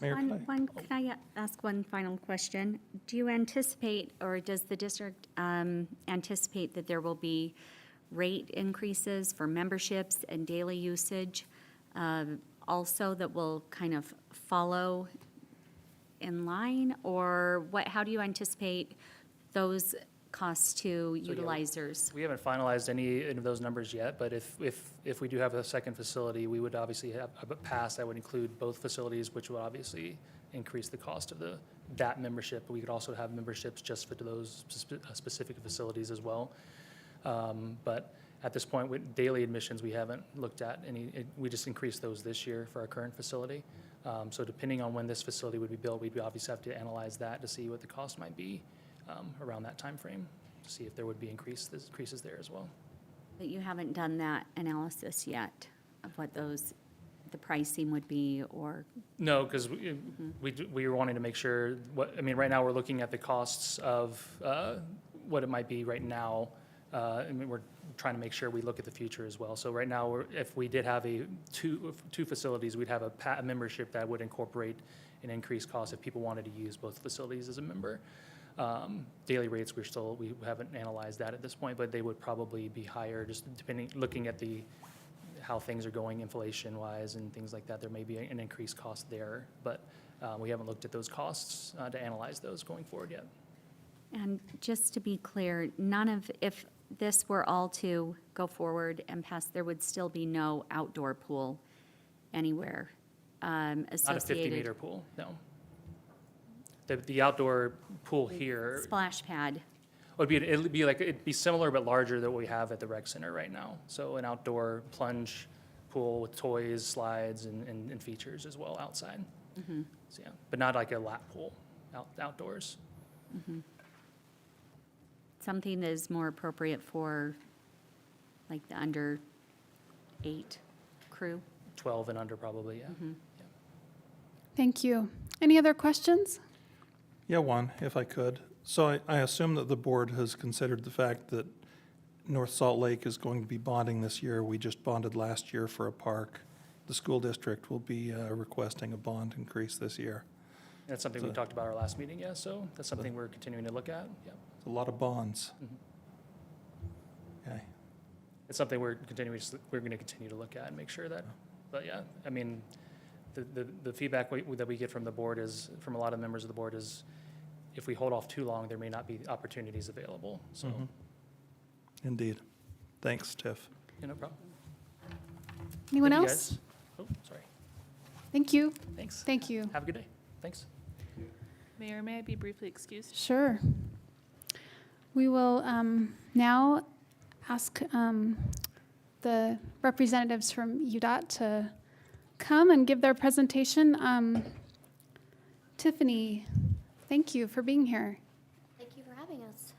Mayor Clay? Can I ask one final question? Do you anticipate, or does the district anticipate that there will be rate increases for memberships and daily usage also that will kind of follow in line? Or how do you anticipate those costs to So, yeah, utilizers? We haven't finalized any of those numbers yet, but if we do have a second facility, we would obviously have a pass that would include both facilities, which would obviously increase the cost of that membership. But we could also have memberships just for those specific facilities as well. But at this point, with daily admissions, we haven't looked at any, we just increased those this year for our current facility. So depending on when this facility would be built, we'd obviously have to analyze that to see what the cost might be around that time frame, to see if there would be increases there as well. But you haven't done that analysis yet of what the pricing would be, or? No, because we were wanting to make sure, right now we're looking at the costs of what it might be right now. We're trying to make sure we look at the future as well. So right now, if we did have two facilities, we'd have a membership that would incorporate an increased cost if people wanted to use both facilities as a member. Daily rates, we haven't analyzed that at this point, but they would probably be higher, just looking at how things are going inflation-wise and things like that. There may be an increased cost there, but we haven't looked at those costs to analyze those going forward yet. And just to be clear, if this were all to go forward and pass, there would still be no outdoor pool anywhere associated? Not a 50-meter pool, no. The outdoor pool here Splash pad. it'd be similar but larger than what we have at the rec center right now. So an outdoor plunge pool with toys, slides, and features as well outside. So yeah, but not like a lap pool outdoors. Something that is more appropriate for like the under 8 crew. 12 and under probably, yeah. Thank you. Any other questions? Yeah, one, if I could. So I assume that the board has considered the fact that North Salt Lake is going to be bonding this year. We just bonded last year for a park. The school district will be requesting a bond increase this year. That's something we So- talked about our last meeting, yeah, so that's something we're continuing to look at, yeah. It's a lot of bonds. Okay. It's something we're gonna continue to look at and make sure that, but yeah, I mean, the feedback that we get from the board is, from a lot of members of the board is, if we hold off too long, there may not be opportunities available, so, Indeed. Thanks, Tiff. yeah, no problem. Anyone Thank you, else? guys. Oh, sorry, Thank you. thanks. Thank you. Have a good day, thanks. Mayor, may I be briefly excused? Sure. We will now ask the representatives from UDOT to come and give their presentation. Tiffany, thank you for being here. Thank you for having us.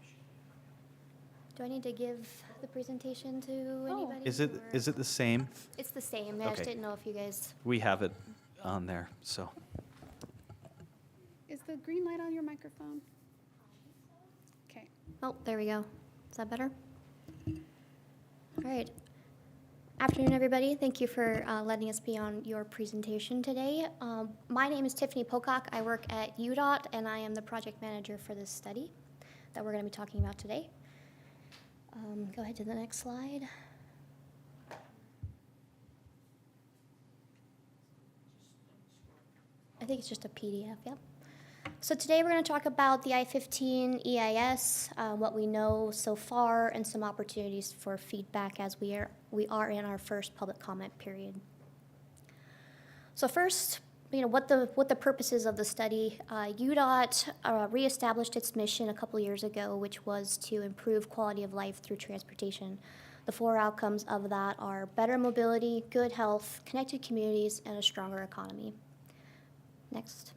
Do I need to give the presentation to anybody? Is it or- the same? It's the same. I just Okay. didn't know if you guys. We have it on there, so. Is the green light on your microphone? Okay. Oh, there we go. Is that better? All right. Afternoon, everybody. Thank you for letting us be on your presentation today. My name is Tiffany Pocock. I work at UDOT, and I am the project manager for this study that we're going to be talking about today. Go ahead to the next slide. I think it's just a PDF, yep. So today we're going to talk about the I-15 EIS, what we know so far, and some opportunities for feedback as we are in our first public comment period. So first, what the purpose is of the study. UDOT reestablished its mission a couple years ago, which was to improve quality of life through transportation. The 4 outcomes of that are better mobility, good health, connected communities, and a stronger economy. Next.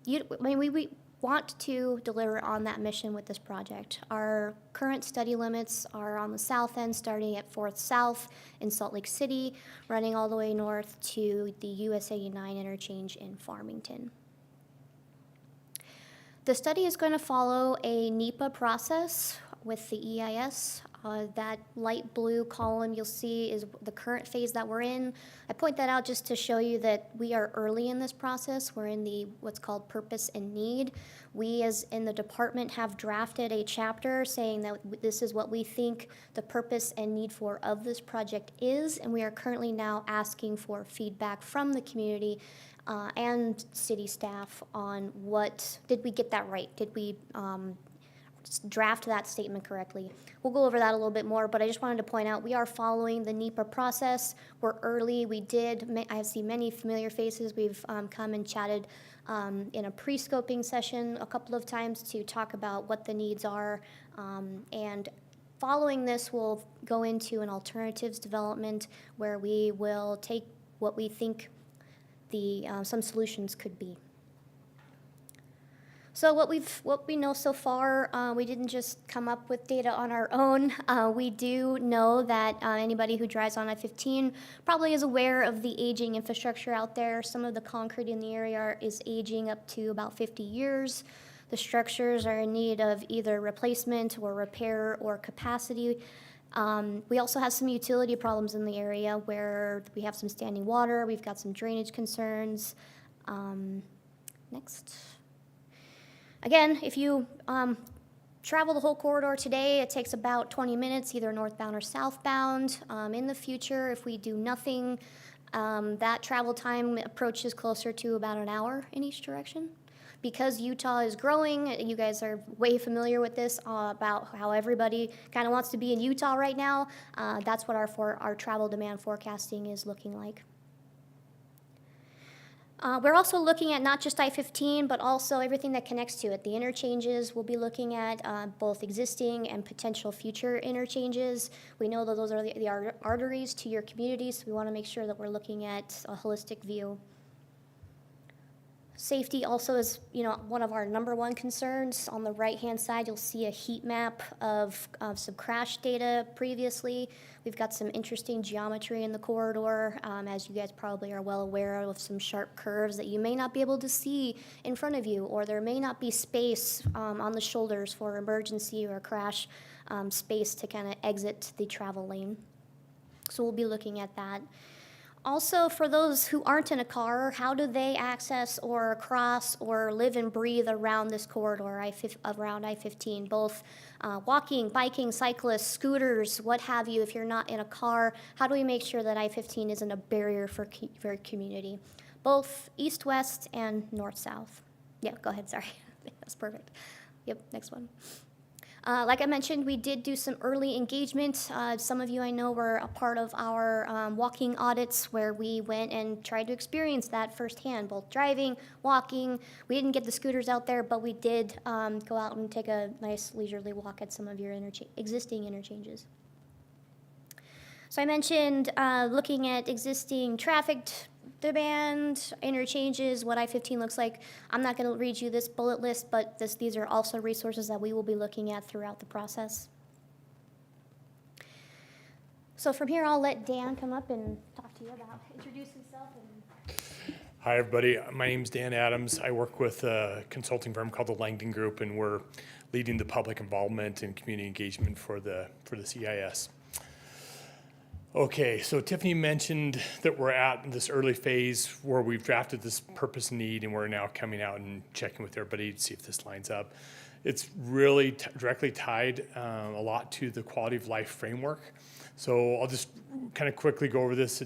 We want to deliver on that mission with this project. Our current study limits are on the south end, starting at 4th South in Salt Lake City, running all the way north to the US 89 interchange in Farmington. The study is going to follow a NEPA process with the EIS. That light blue column you'll see is the current phase that we're in. I point that out just to show you that we are early in this process. We're in the what's called purpose and need. We, as in the department, have drafted a chapter saying that this is what we think the purpose and need for of this project is, and we are currently now asking for feedback from the community and city staff on did we get that right? Did we draft that statement correctly? We'll go over that a little bit more, but I just wanted to point out we are following the NEPA process. We're early. I have seen many familiar faces. We've come and chatted in a pre-scoping session a couple of times to talk about what the needs are, and following this, we'll go into an alternatives development where we will take what we think some solutions could be. So what we know so far, we didn't just come up with data on our own. We do know that anybody who drives on I-15 probably is aware of the aging infrastructure out there. Some of the concrete in the area is aging up to about 50 years. The structures are in need of either replacement or repair or capacity. We also have some utility problems in the area where we have some standing water. We've got some drainage concerns. Next. Again, if you travel the whole corridor today, it takes about 20 minutes, either northbound or southbound. In the future, if we do nothing, that travel time approaches closer to about an hour in each direction. Because Utah is growing, you guys are way familiar with this, about how everybody kind of wants to be in Utah right now. That's what our travel demand forecasting is looking like. We're also looking at not just I-15, but also everything that connects to it. The interchanges, we'll be looking at both existing and potential future interchanges. We know that those are the arteries to your community, so we want to make sure that we're looking at a holistic view. Safety also is, one of our number one concerns. On the right-hand side, you'll see a heat map of some crash data previously. We've got some interesting geometry in the corridor, as you guys probably are well aware of some sharp curves that you may not be able to see in front of you, or there may not be space on the shoulders for emergency or crash space to kind of exit the travel lane. So we'll be looking at that. Also, for those who aren't in a car, how do they access or cross or live and breathe around this corridor, around I-15, both walking, biking, cyclists, scooters, what have you? If you're not in a car, how do we make sure that I-15 isn't a barrier for community, both east-west and north-south? Yeah, go ahead, sorry. That's perfect. Yep, next one. Like I mentioned, we did do some early engagement. Some of you I know were a part of our walking audits where we went and tried to experience that firsthand, both driving, walking. We didn't get the scooters out there, but we did go out and take a nice leisurely walk at some of your existing interchanges. So I mentioned looking at existing traffic demand, interchanges, what I-15 looks like. I'm not going to read you this bullet list, but these are also resources that we will be looking at throughout the process. So from here, I'll let Dan come up and talk to you about, introduce himself. Hi, everybody. My name's Dan Adams. I work with a consulting firm called the Langdon Group, and we're leading the public involvement and community engagement for the CIS. Okay, so Tiffany mentioned that we're at this early phase where we've drafted this purpose and need, and we're now coming out and checking with everybody to see if this lines up. It's really directly tied a lot to the quality of life framework. So I'll just kind of quickly go over this.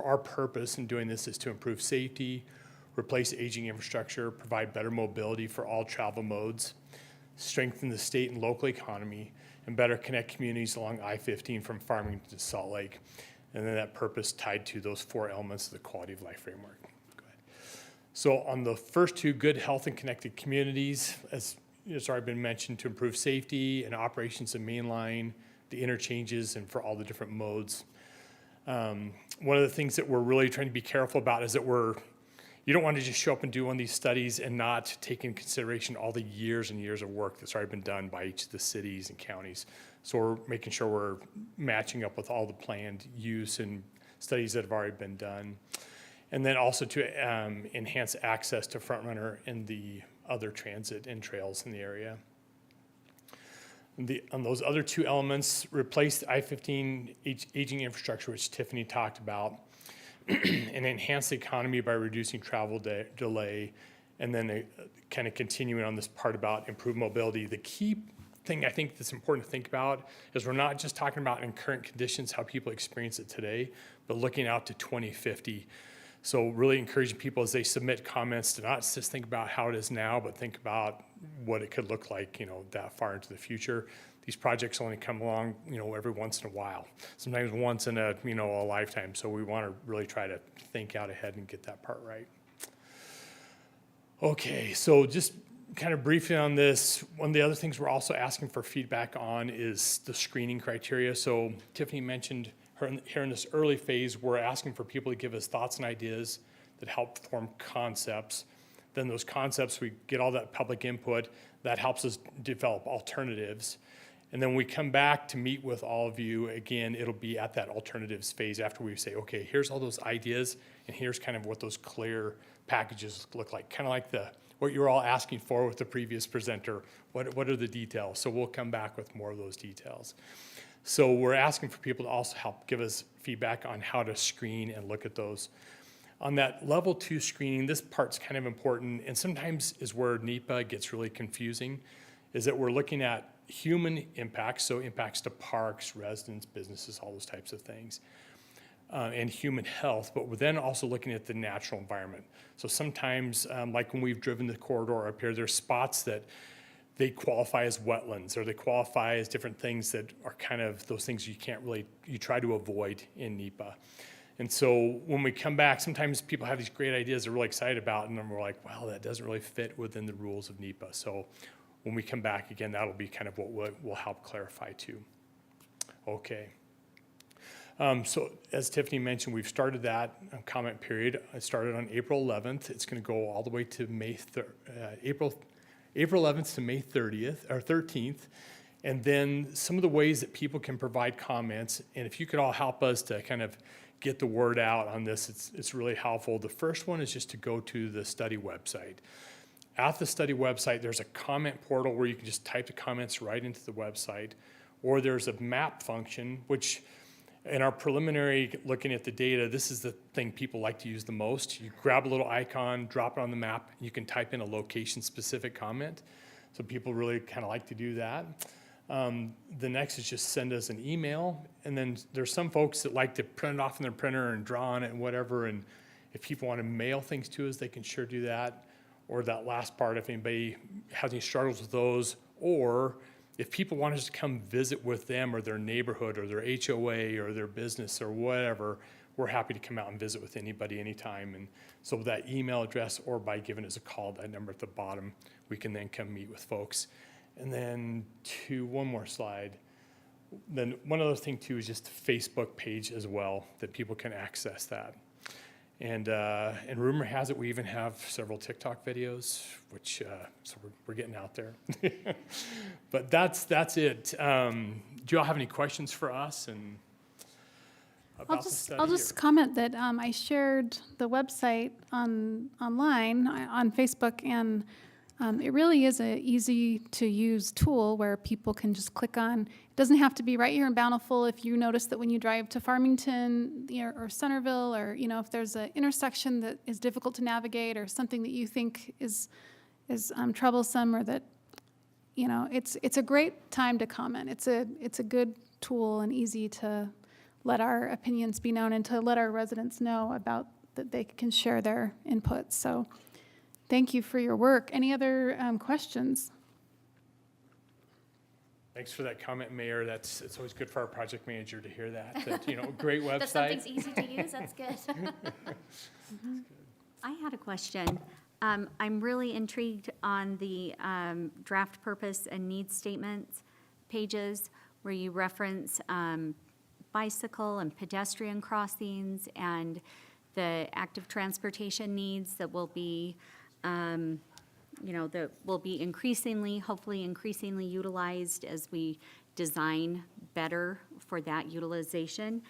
Our purpose in doing this is to improve safety, replace aging infrastructure, provide better mobility for all travel modes, strengthen the state and local economy, and better connect communities along I-15 from Farmington to Salt Lake. And then that purpose tied to those 4 elements of the quality of life framework. Go ahead. So on the first 2, good health and connected communities, as it's already been mentioned, to improve safety and operations of mainline, the interchanges, and for all the different modes. One of the things that we're really trying to be careful about is that you don't want to just show up and do one of these studies and not take into consideration all the years and years of work that's already been done by each of the cities and counties. So we're making sure we're matching up with all the planned use and studies that have already been done. And then also to enhance access to Front Runner and the other transit and trails in the area. On those other 2 elements, replace the I-15 aging infrastructure, which Tiffany talked about, and enhance the economy by reducing travel delay, and then kind of continuing on this part about improved mobility. The key thing I think that's important to think about is we're not just talking about in current conditions, how people experience it today, but looking out to 2050. So really encouraging people as they submit comments to not just think about how it is now, but think about what it could look like, that far into the future. These projects only come along, every once in a while, sometimes once in a lifetime. So we want to really try to think out ahead and get that part right. Okay, so just kind of briefly on this, one of the other things we're also asking for feedback on is the screening criteria. So Tiffany mentioned here in this early phase, we're asking for people to give us thoughts and ideas that help form concepts. Then those concepts, we get all that public input, that helps us develop alternatives. And then we come back to meet with all of you. Again, it'll be at that alternatives phase after we say, okay, here's all those ideas, and here's kind of what those clear packages look like. Kind of like what you were all asking for with the previous presenter. What are the details? So we'll come back with more of those details. So we're asking for people to also help give us feedback on how to screen and look at those. On that level 2 screening, this part's kind of important, and sometimes is where NEPA gets really confusing, is that we're looking at human impacts, so impacts to parks, residents, businesses, all those types of things, and human health, but we're then also looking at the natural environment. So sometimes, like when we've driven the corridor up here, there's spots that they qualify as wetlands, or they qualify as different things that are kind of those things you try to avoid in NEPA. And so when we come back, sometimes people have these great ideas they're really excited about, and then we're like, well, that doesn't really fit within the rules of NEPA. So when we come back again, that'll be kind of what will help clarify too. Okay. So as Tiffany mentioned, we've started that comment period. It started on April 11th. It's going to go all the way to April 11th to May 30th or 13th. And then some of the ways that people can provide comments, and if you could all help us to kind of get the word out on this, it's really helpful. The first one is just to go to the study website. At the study website, there's a comment portal where you can just type the comments right into the website, or there's a map function, which in our preliminary looking at the data, this is the thing people like to use the most. You grab a little icon, drop it on the map, and you can type in a location-specific comment. So people really kind of like to do that. The next is just send us an email, and then there's some folks that like to print it off in their printer and draw on it and whatever, and if people want to mail things to us, they can sure do that. Or that last part, if anybody has any struggles with those, or if people want us to come visit with them or their neighborhood or their HOA or their business or whatever, we're happy to come out and visit with anybody anytime. And so that email address, or by giving us a call, that number at the bottom, we can then come meet with folks. And then one more slide. Then one other thing too is just a Facebook page as well, that people can access that. And rumor has it we even have several TikTok videos, which so we're getting out there. But that's it. Do you all have any questions for us and about the study? I'll just comment that I shared the website online on Facebook, and it really is a easy to use tool where people can just click on. It doesn't have to be right here in Bountiful. If you notice that when you drive to Farmington, or Centerville, or if there's an intersection that is difficult to navigate, or something that you think is troublesome, or that it's a great time to comment. It's a good tool and easy to let our opinions be known and to let our residents know about that they can share their input. So thank you for your work. Any other questions? Thanks for that comment, Mayor. It's always good for our project manager to hear that. Great website. That something's easy to use, that's good. I had a question. I'm really intrigued on the draft purpose and needs statements pages where you reference bicycle and pedestrian crossings and the active transportation needs that will be that will be hopefully increasingly utilized as we design better for that utilization.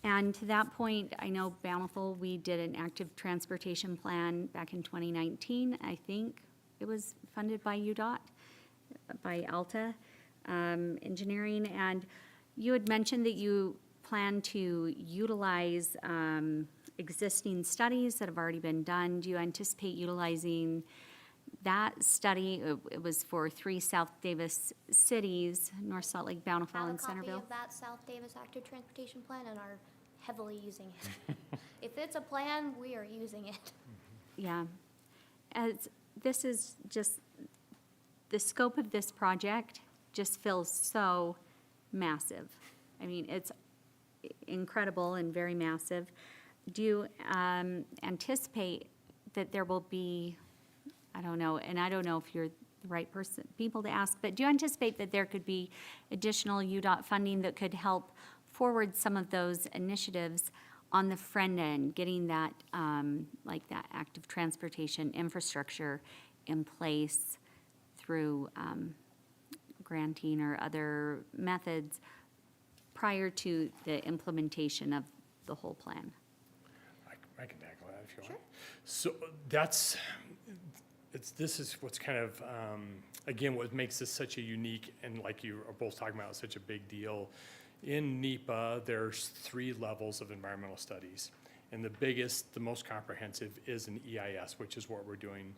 And to that point, I know Bountiful, we did an active transportation plan back in 2019. I think it was funded by UDOT, by Alta Engineering. And you had mentioned that you plan to utilize existing studies that have already been done. Do you anticipate utilizing that study? It was for 3 South Davis cities, North Salt Lake, Bountiful, and Have a copy Centerville. of that South Davis active transportation plan and are heavily using it. If it's a plan, we are using it. Yeah. As this is just, the scope of this project just feels so massive. I mean, it's incredible and very massive. Do you anticipate that there will be, I don't know, and I don't know if you're the right people to ask, but do you anticipate that there could be additional UDOT funding that could help forward some of those initiatives on the front end, getting that, like that active transportation infrastructure in place through granting or other methods prior to the implementation of the whole plan? I can tackle that if you want. So this is what's kind of, again, what makes this such a unique, and like you are both talking about, such a big deal. In NEPA, there's 3 levels of environmental studies. And the biggest, the most comprehensive is an EIS, which is what we're doing.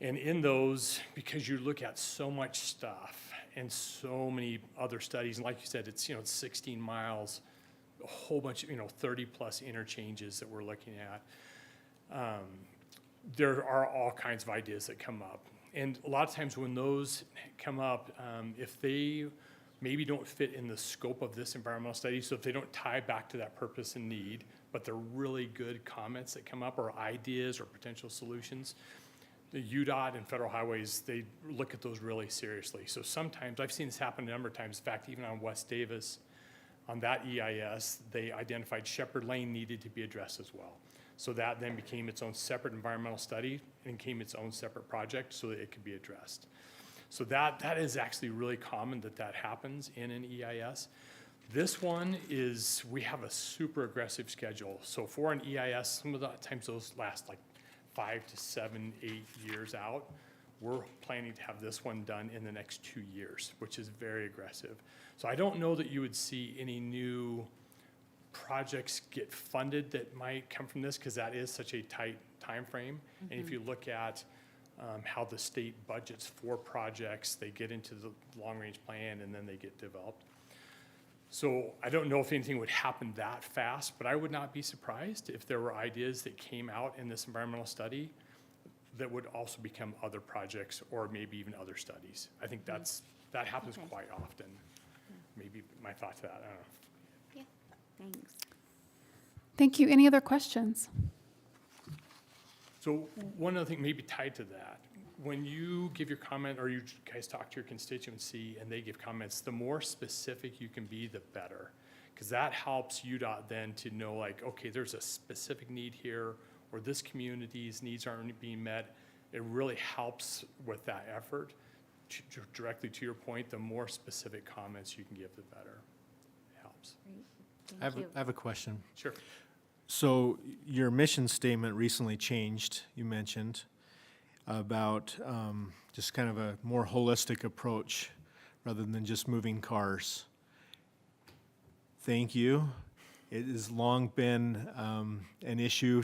And in those, because you look at so much stuff and so many other studies, and like you said, it's 16 miles, a whole bunch of 30 plus interchanges that we're looking at. There are all kinds of ideas that come up, and a lot of times when those come up, if they maybe don't fit in the scope of this environmental study. So if they don't tie back to that purpose and need, but they're really good comments that come up or ideas or potential solutions, the UDOT and federal highways, they look at those really seriously. So sometimes, I've seen this happen a number of times. In fact, even on West Davis, on that EIS, they identified Shepherd Lane needed to be addressed as well. So that then became its own separate environmental study and became its own separate project so that it could be addressed. So that is actually really common that happens in an EIS. This one is, we have a super aggressive schedule. So for an EIS, some of the times those last like 5 to 7, 8 years out. We're planning to have this one done in the next 2 years, which is very aggressive. So I don't know that you would see any new projects get funded that might come from this, because that is such a tight time frame. And if you look at how the state budgets for projects, they get into the long-range plan and then they get developed. So I don't know if anything would happen that fast, but I would not be surprised if there were ideas that came out in this environmental study that would also become other projects or maybe even other studies. I think that happens Okay. quite often. Maybe my thought to that, I don't know. Thanks. Thank you. Any other questions? So one other thing maybe tied to that, when you give your comment or you guys talk to your constituency and they give comments, the more specific you can be, the better. Because that helps UDOT then to know like, okay, there's a specific need here or this community's needs aren't being met. It really helps with that effort. Directly to your point, the more specific comments you can give, the better. It helps. Great. I Thank you. have a question. Sure. So your mission statement recently changed, you mentioned, about just kind of a more holistic approach rather than just moving cars. Thank you. It has long been an issue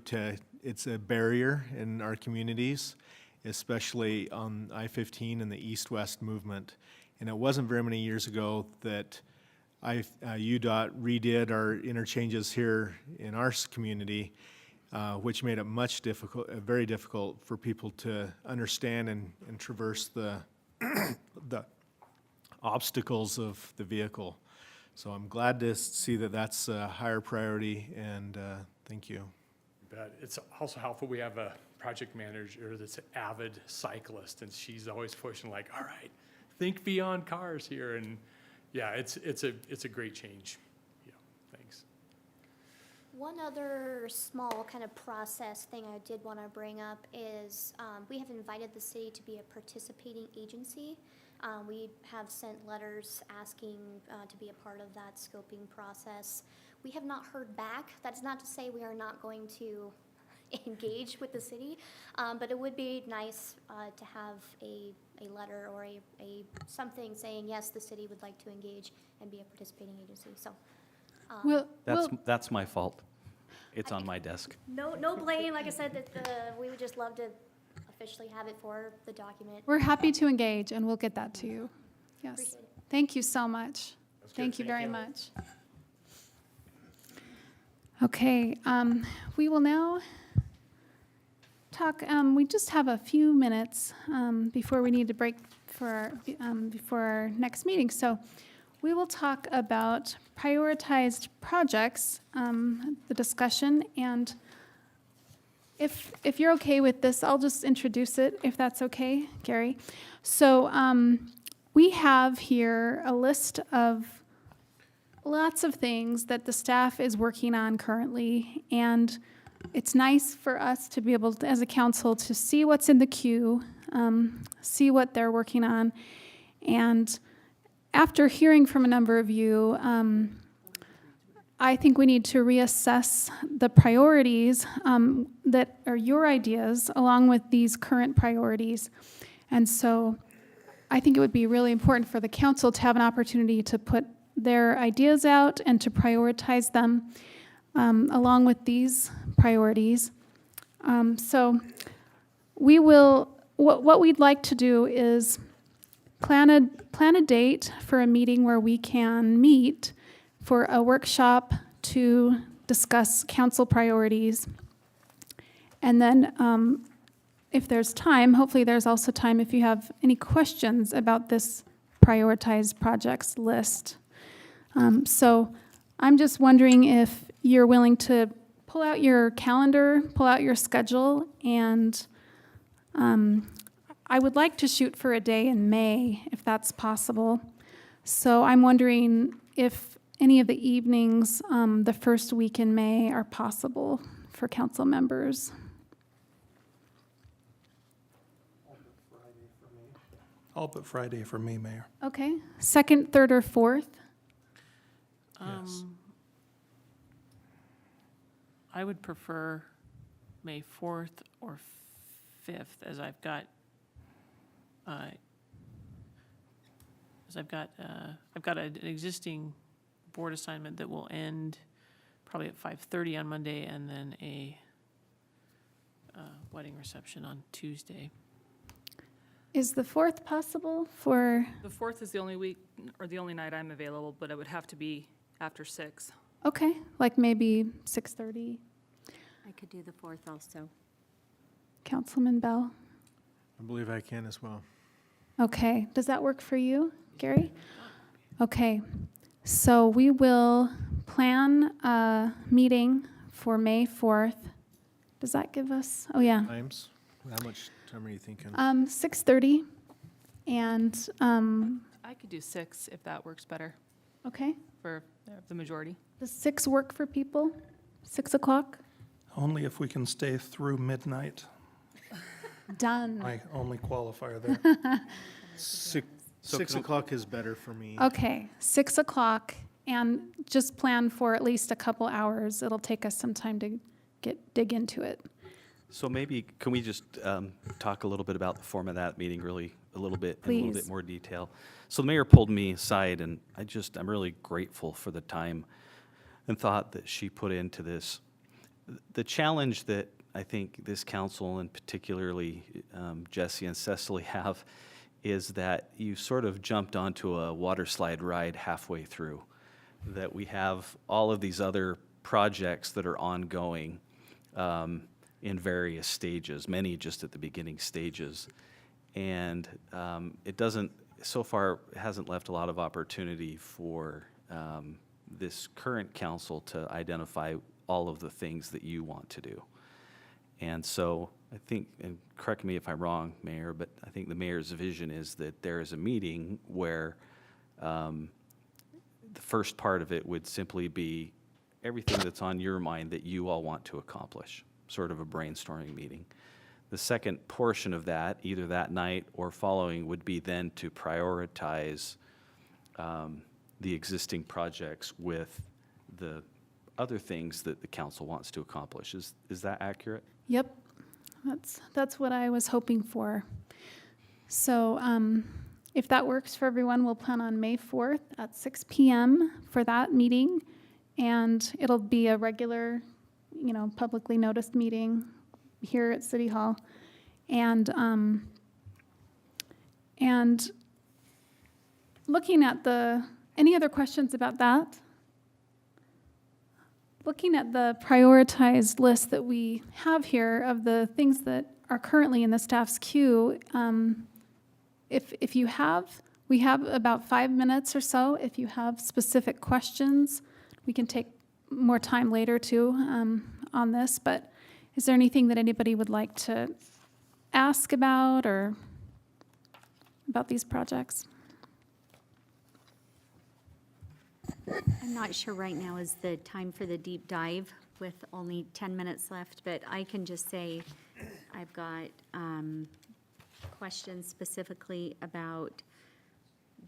it's a barrier in our communities, especially on I-15 and the east-west movement. And it wasn't very many years ago that UDOT redid our interchanges here in our community, which made it very difficult for people to understand and traverse the the obstacles of the vehicle. So I'm glad to see that that's a higher priority, and thank you. But it's also helpful. We have a project manager that's an avid cyclist, and she's always pushing like, all right, think beyond cars here. And yeah, it's a great change. Yeah, thanks. One other small kind of process thing I did want to bring up is we have invited the city to be a participating agency. We have sent letters asking to be a part of that scoping process. We have not heard back. That's not to say we are not going to engage with the city, but it would be nice to have a letter or a something saying, yes, the city would like to engage and be a participating agency. So That's my fault. It's on my desk. no blame. Like I said, that we would just love to officially have it for the document. We're happy to engage, and we'll get that to you. Yes. Appreciate it. Thank you so much. That's good. Thank you very you. much. Okay, we will now talk, we just have a few minutes before we need to break before our next meeting. So we will talk about prioritized projects, the discussion, and if you're okay with this, I'll just introduce it, if that's okay, Gary. So we have here a list of lots of things that the staff is working on currently, and it's nice for us to be able to, as a council, to see what's in the queue, see what they're working on. And after hearing from a number of you, I think we need to reassess the priorities that are your ideas along with these current priorities. And so I think it would be really important for the council to have an opportunity to put their ideas out and to prioritize them along with these priorities. So we will, what we'd like to do is plan a date for a meeting where we can meet for a workshop to discuss council priorities. And then if there's time, hopefully there's also time if you have any questions about this prioritized projects list. So I'm just wondering if you're willing to pull out your calendar, pull out your schedule, and I would like to shoot for a day in May, if that's possible. So I'm wondering if any of the evenings the first week in May are possible for council members. All but Friday for me, Mayor. Okay, second, third, or fourth? Yes. I would prefer May 4th or 5th, as I've got an existing board assignment that will end probably at 5:30 on Monday, and then a wedding reception on Tuesday. Is the fourth possible for, The 4th is the only week, or the only night I'm available, but it would have to be after 6. okay, like maybe 6:30? I could do the 4th also. Councilman Bell? I believe I can as well. Okay, does that work for you, Gary? Okay, so we will plan a meeting for May 4th. Does that give us, oh yeah, Times? How much time are you thinking? 6:30. And, I could do 6 if that works better okay, for the majority. does 6 work for people? 6 o'clock? Only if we can stay through midnight. Done. My only qualifier there. Six So can- o'clock is better for me. Okay, 6 o'clock, and just plan for at least a couple hours. It'll take us some time to dig into it. So maybe, can we just talk a little bit about the form of that meeting, really, in a little bit Please. more detail? So the mayor pulled me aside, and I'm really grateful for the time and thought that she put into this. The challenge that I think this council, and particularly Jesse and Cecily, have is that you sort of jumped onto a water slide ride halfway through, that we have all of these other projects that are ongoing in various stages, many just at the beginning stages. And it doesn't, so far, it hasn't left a lot of opportunity for this current council to identify all of the things that you want to do. And so I think, and correct me if I'm wrong, Mayor, but I think the mayor's vision is that there is a meeting where the first part of it would simply be everything that's on your mind that you all want to accomplish, sort of a brainstorming meeting. The second portion of that, either that night or following, would be then to prioritize the existing projects with the other things that the council wants to accomplish. Is that accurate? Yep, that's what I was hoping for. So if that works for everyone, we'll plan on May 4th at 6 p.m. for that meeting. And it'll be a regular, publicly noticed meeting here at City Hall. And looking at any other questions about that? Looking at the prioritized list that we have here of the things that are currently in the staff's queue, if you have, we have about 5 minutes or so. If you have specific questions, we can take more time later too on this, but is there anything that anybody would like to ask about or about these projects? I'm not sure right now is the time for the deep dive with only 10 minutes left, but I can just say I've got questions specifically about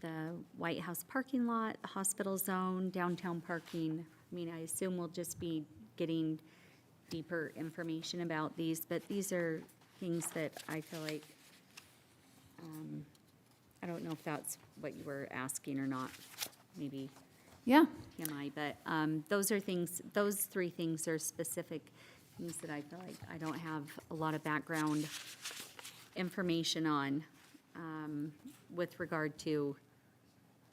the White House parking lot, the hospital zone, downtown parking. I mean, I assume we'll just be getting deeper information about these, but these are things that I feel like, I don't know if that's what you were asking or not, maybe. Yeah, TMI, but those three things are specific things that I feel like I don't have a lot of background information on with regard to,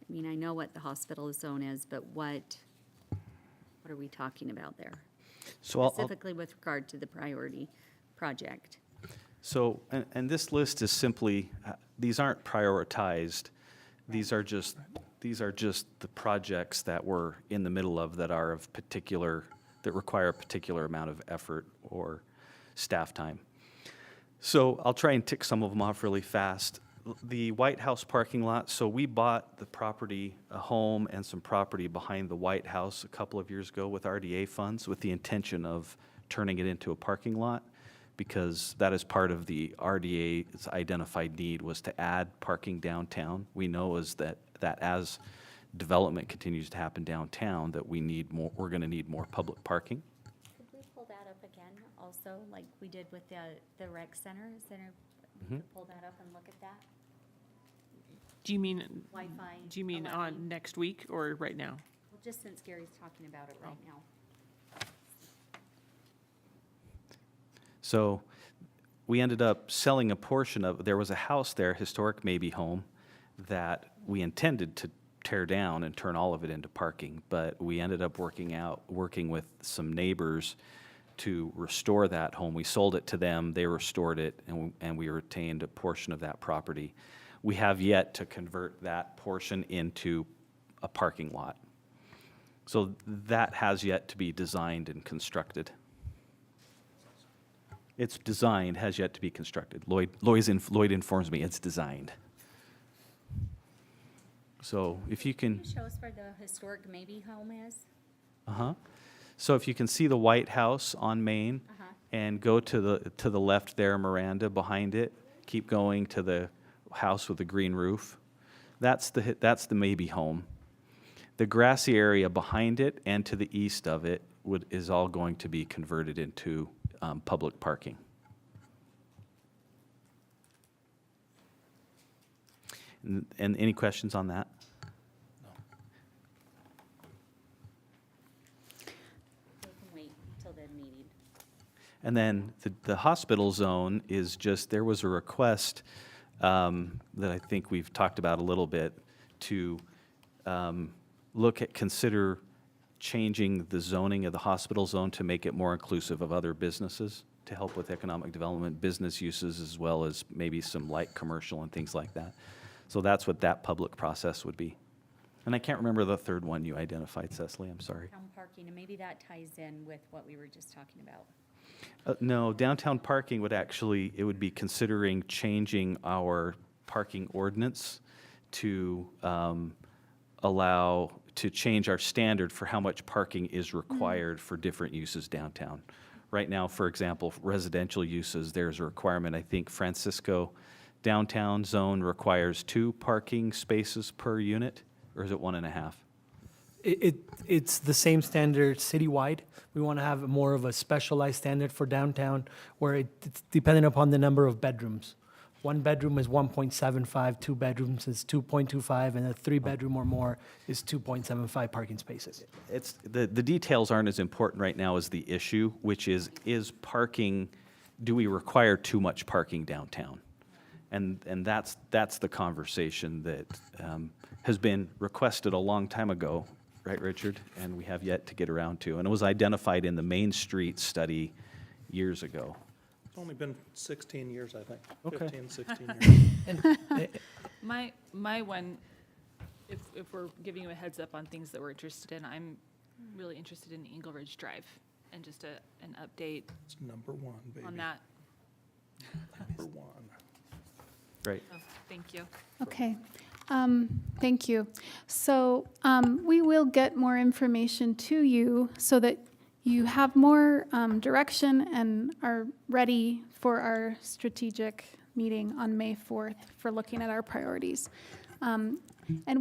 I mean, I know what the hospital zone is, but what are we talking about there? So Specifically with regard to the priority project. So, and this list is simply, these aren't prioritized These are just the projects that we're in the middle of that are of particular, that require a particular amount of effort or staff time. So I'll try and tick some of them off really fast. The White House parking lot, so we bought the property, a home and some property behind the White House a couple of years ago with RDA funds with the intention of turning it into a parking lot, because that is part of the RDA's identified need, was to add parking downtown. We know that as development continues to happen downtown, that we're going to need more public parking. Could we pull that up again also, like we did with the rec center? We could pull that up and look at that? Do you mean, Wi-Fi. do you mean 11. on next week or right now? Well, just since Gary's talking about it right now. So we ended up selling a portion of, there was a house there, historic maybe home, that we intended to tear down and turn all of it into parking, but we ended up working with some neighbors to restore that home. We sold it to them, they restored it, and we retained a portion of that property. We have yet to convert that portion into a parking lot. So that has yet to be designed and constructed. It's designed, has yet to be constructed. Lloyd informs me it's designed. So if you can. Can you show us where the historic maybe home is? So if you can see the White House on Main, and go to the left there, Miranda, behind it, keep going to the house with the green roof. That's the maybe home. The grassy area behind it and to the east of it is all going to be converted into public parking. And any questions on that? We can wait till the meeting. And then the hospital zone is just, there was a request that I think we've talked about a little bit to consider changing the zoning of the hospital zone to make it more inclusive of other businesses, to help with economic development, business uses, as well as maybe some light commercial and things like that. So that's what that public process would be. And I can't remember the third one you identified, Cecily, I'm sorry. Town parking, and maybe that ties in with what we were just talking about. No, downtown parking it would be considering changing our parking ordinance to to change our standard for how much parking is required for different uses downtown. Right now, for example, residential uses, there's a requirement, I think Francisco downtown zone requires 2 parking spaces per unit, or is it 1.5? It's the same standard citywide. We want to have more of a specialized standard for downtown where it's dependent upon the number of bedrooms. 1 bedroom is 1.75, 2 bedrooms is 2.25, and a 3-bedroom or more is 2.75 parking spaces. It's, the details aren't as important right now as the issue, which is parking, do we require too much parking downtown? And that's the conversation that has been requested a long time ago, right, Richard? And we have yet to get around to. And it was identified in the Main Street study years ago. It's only been 16 years, I think. Okay. 15, 16 years. And My one, if we're giving you a heads up on things that we're interested in, I'm really interested in Eagle Ridge Drive and just an update It's number 1, baby. on that. Number 1. Right. So, thank you. Okay, thank you. So we will get more information to you so that you have more direction and are ready for our strategic meeting on May 4th for looking at our priorities. And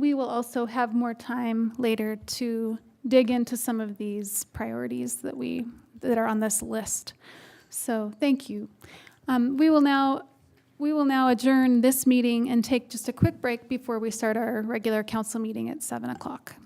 we will also have more time later to dig into some of these priorities that are on this list. So thank you. We will now adjourn this meeting and take just a quick break before we start our regular council meeting at 7 o'clock.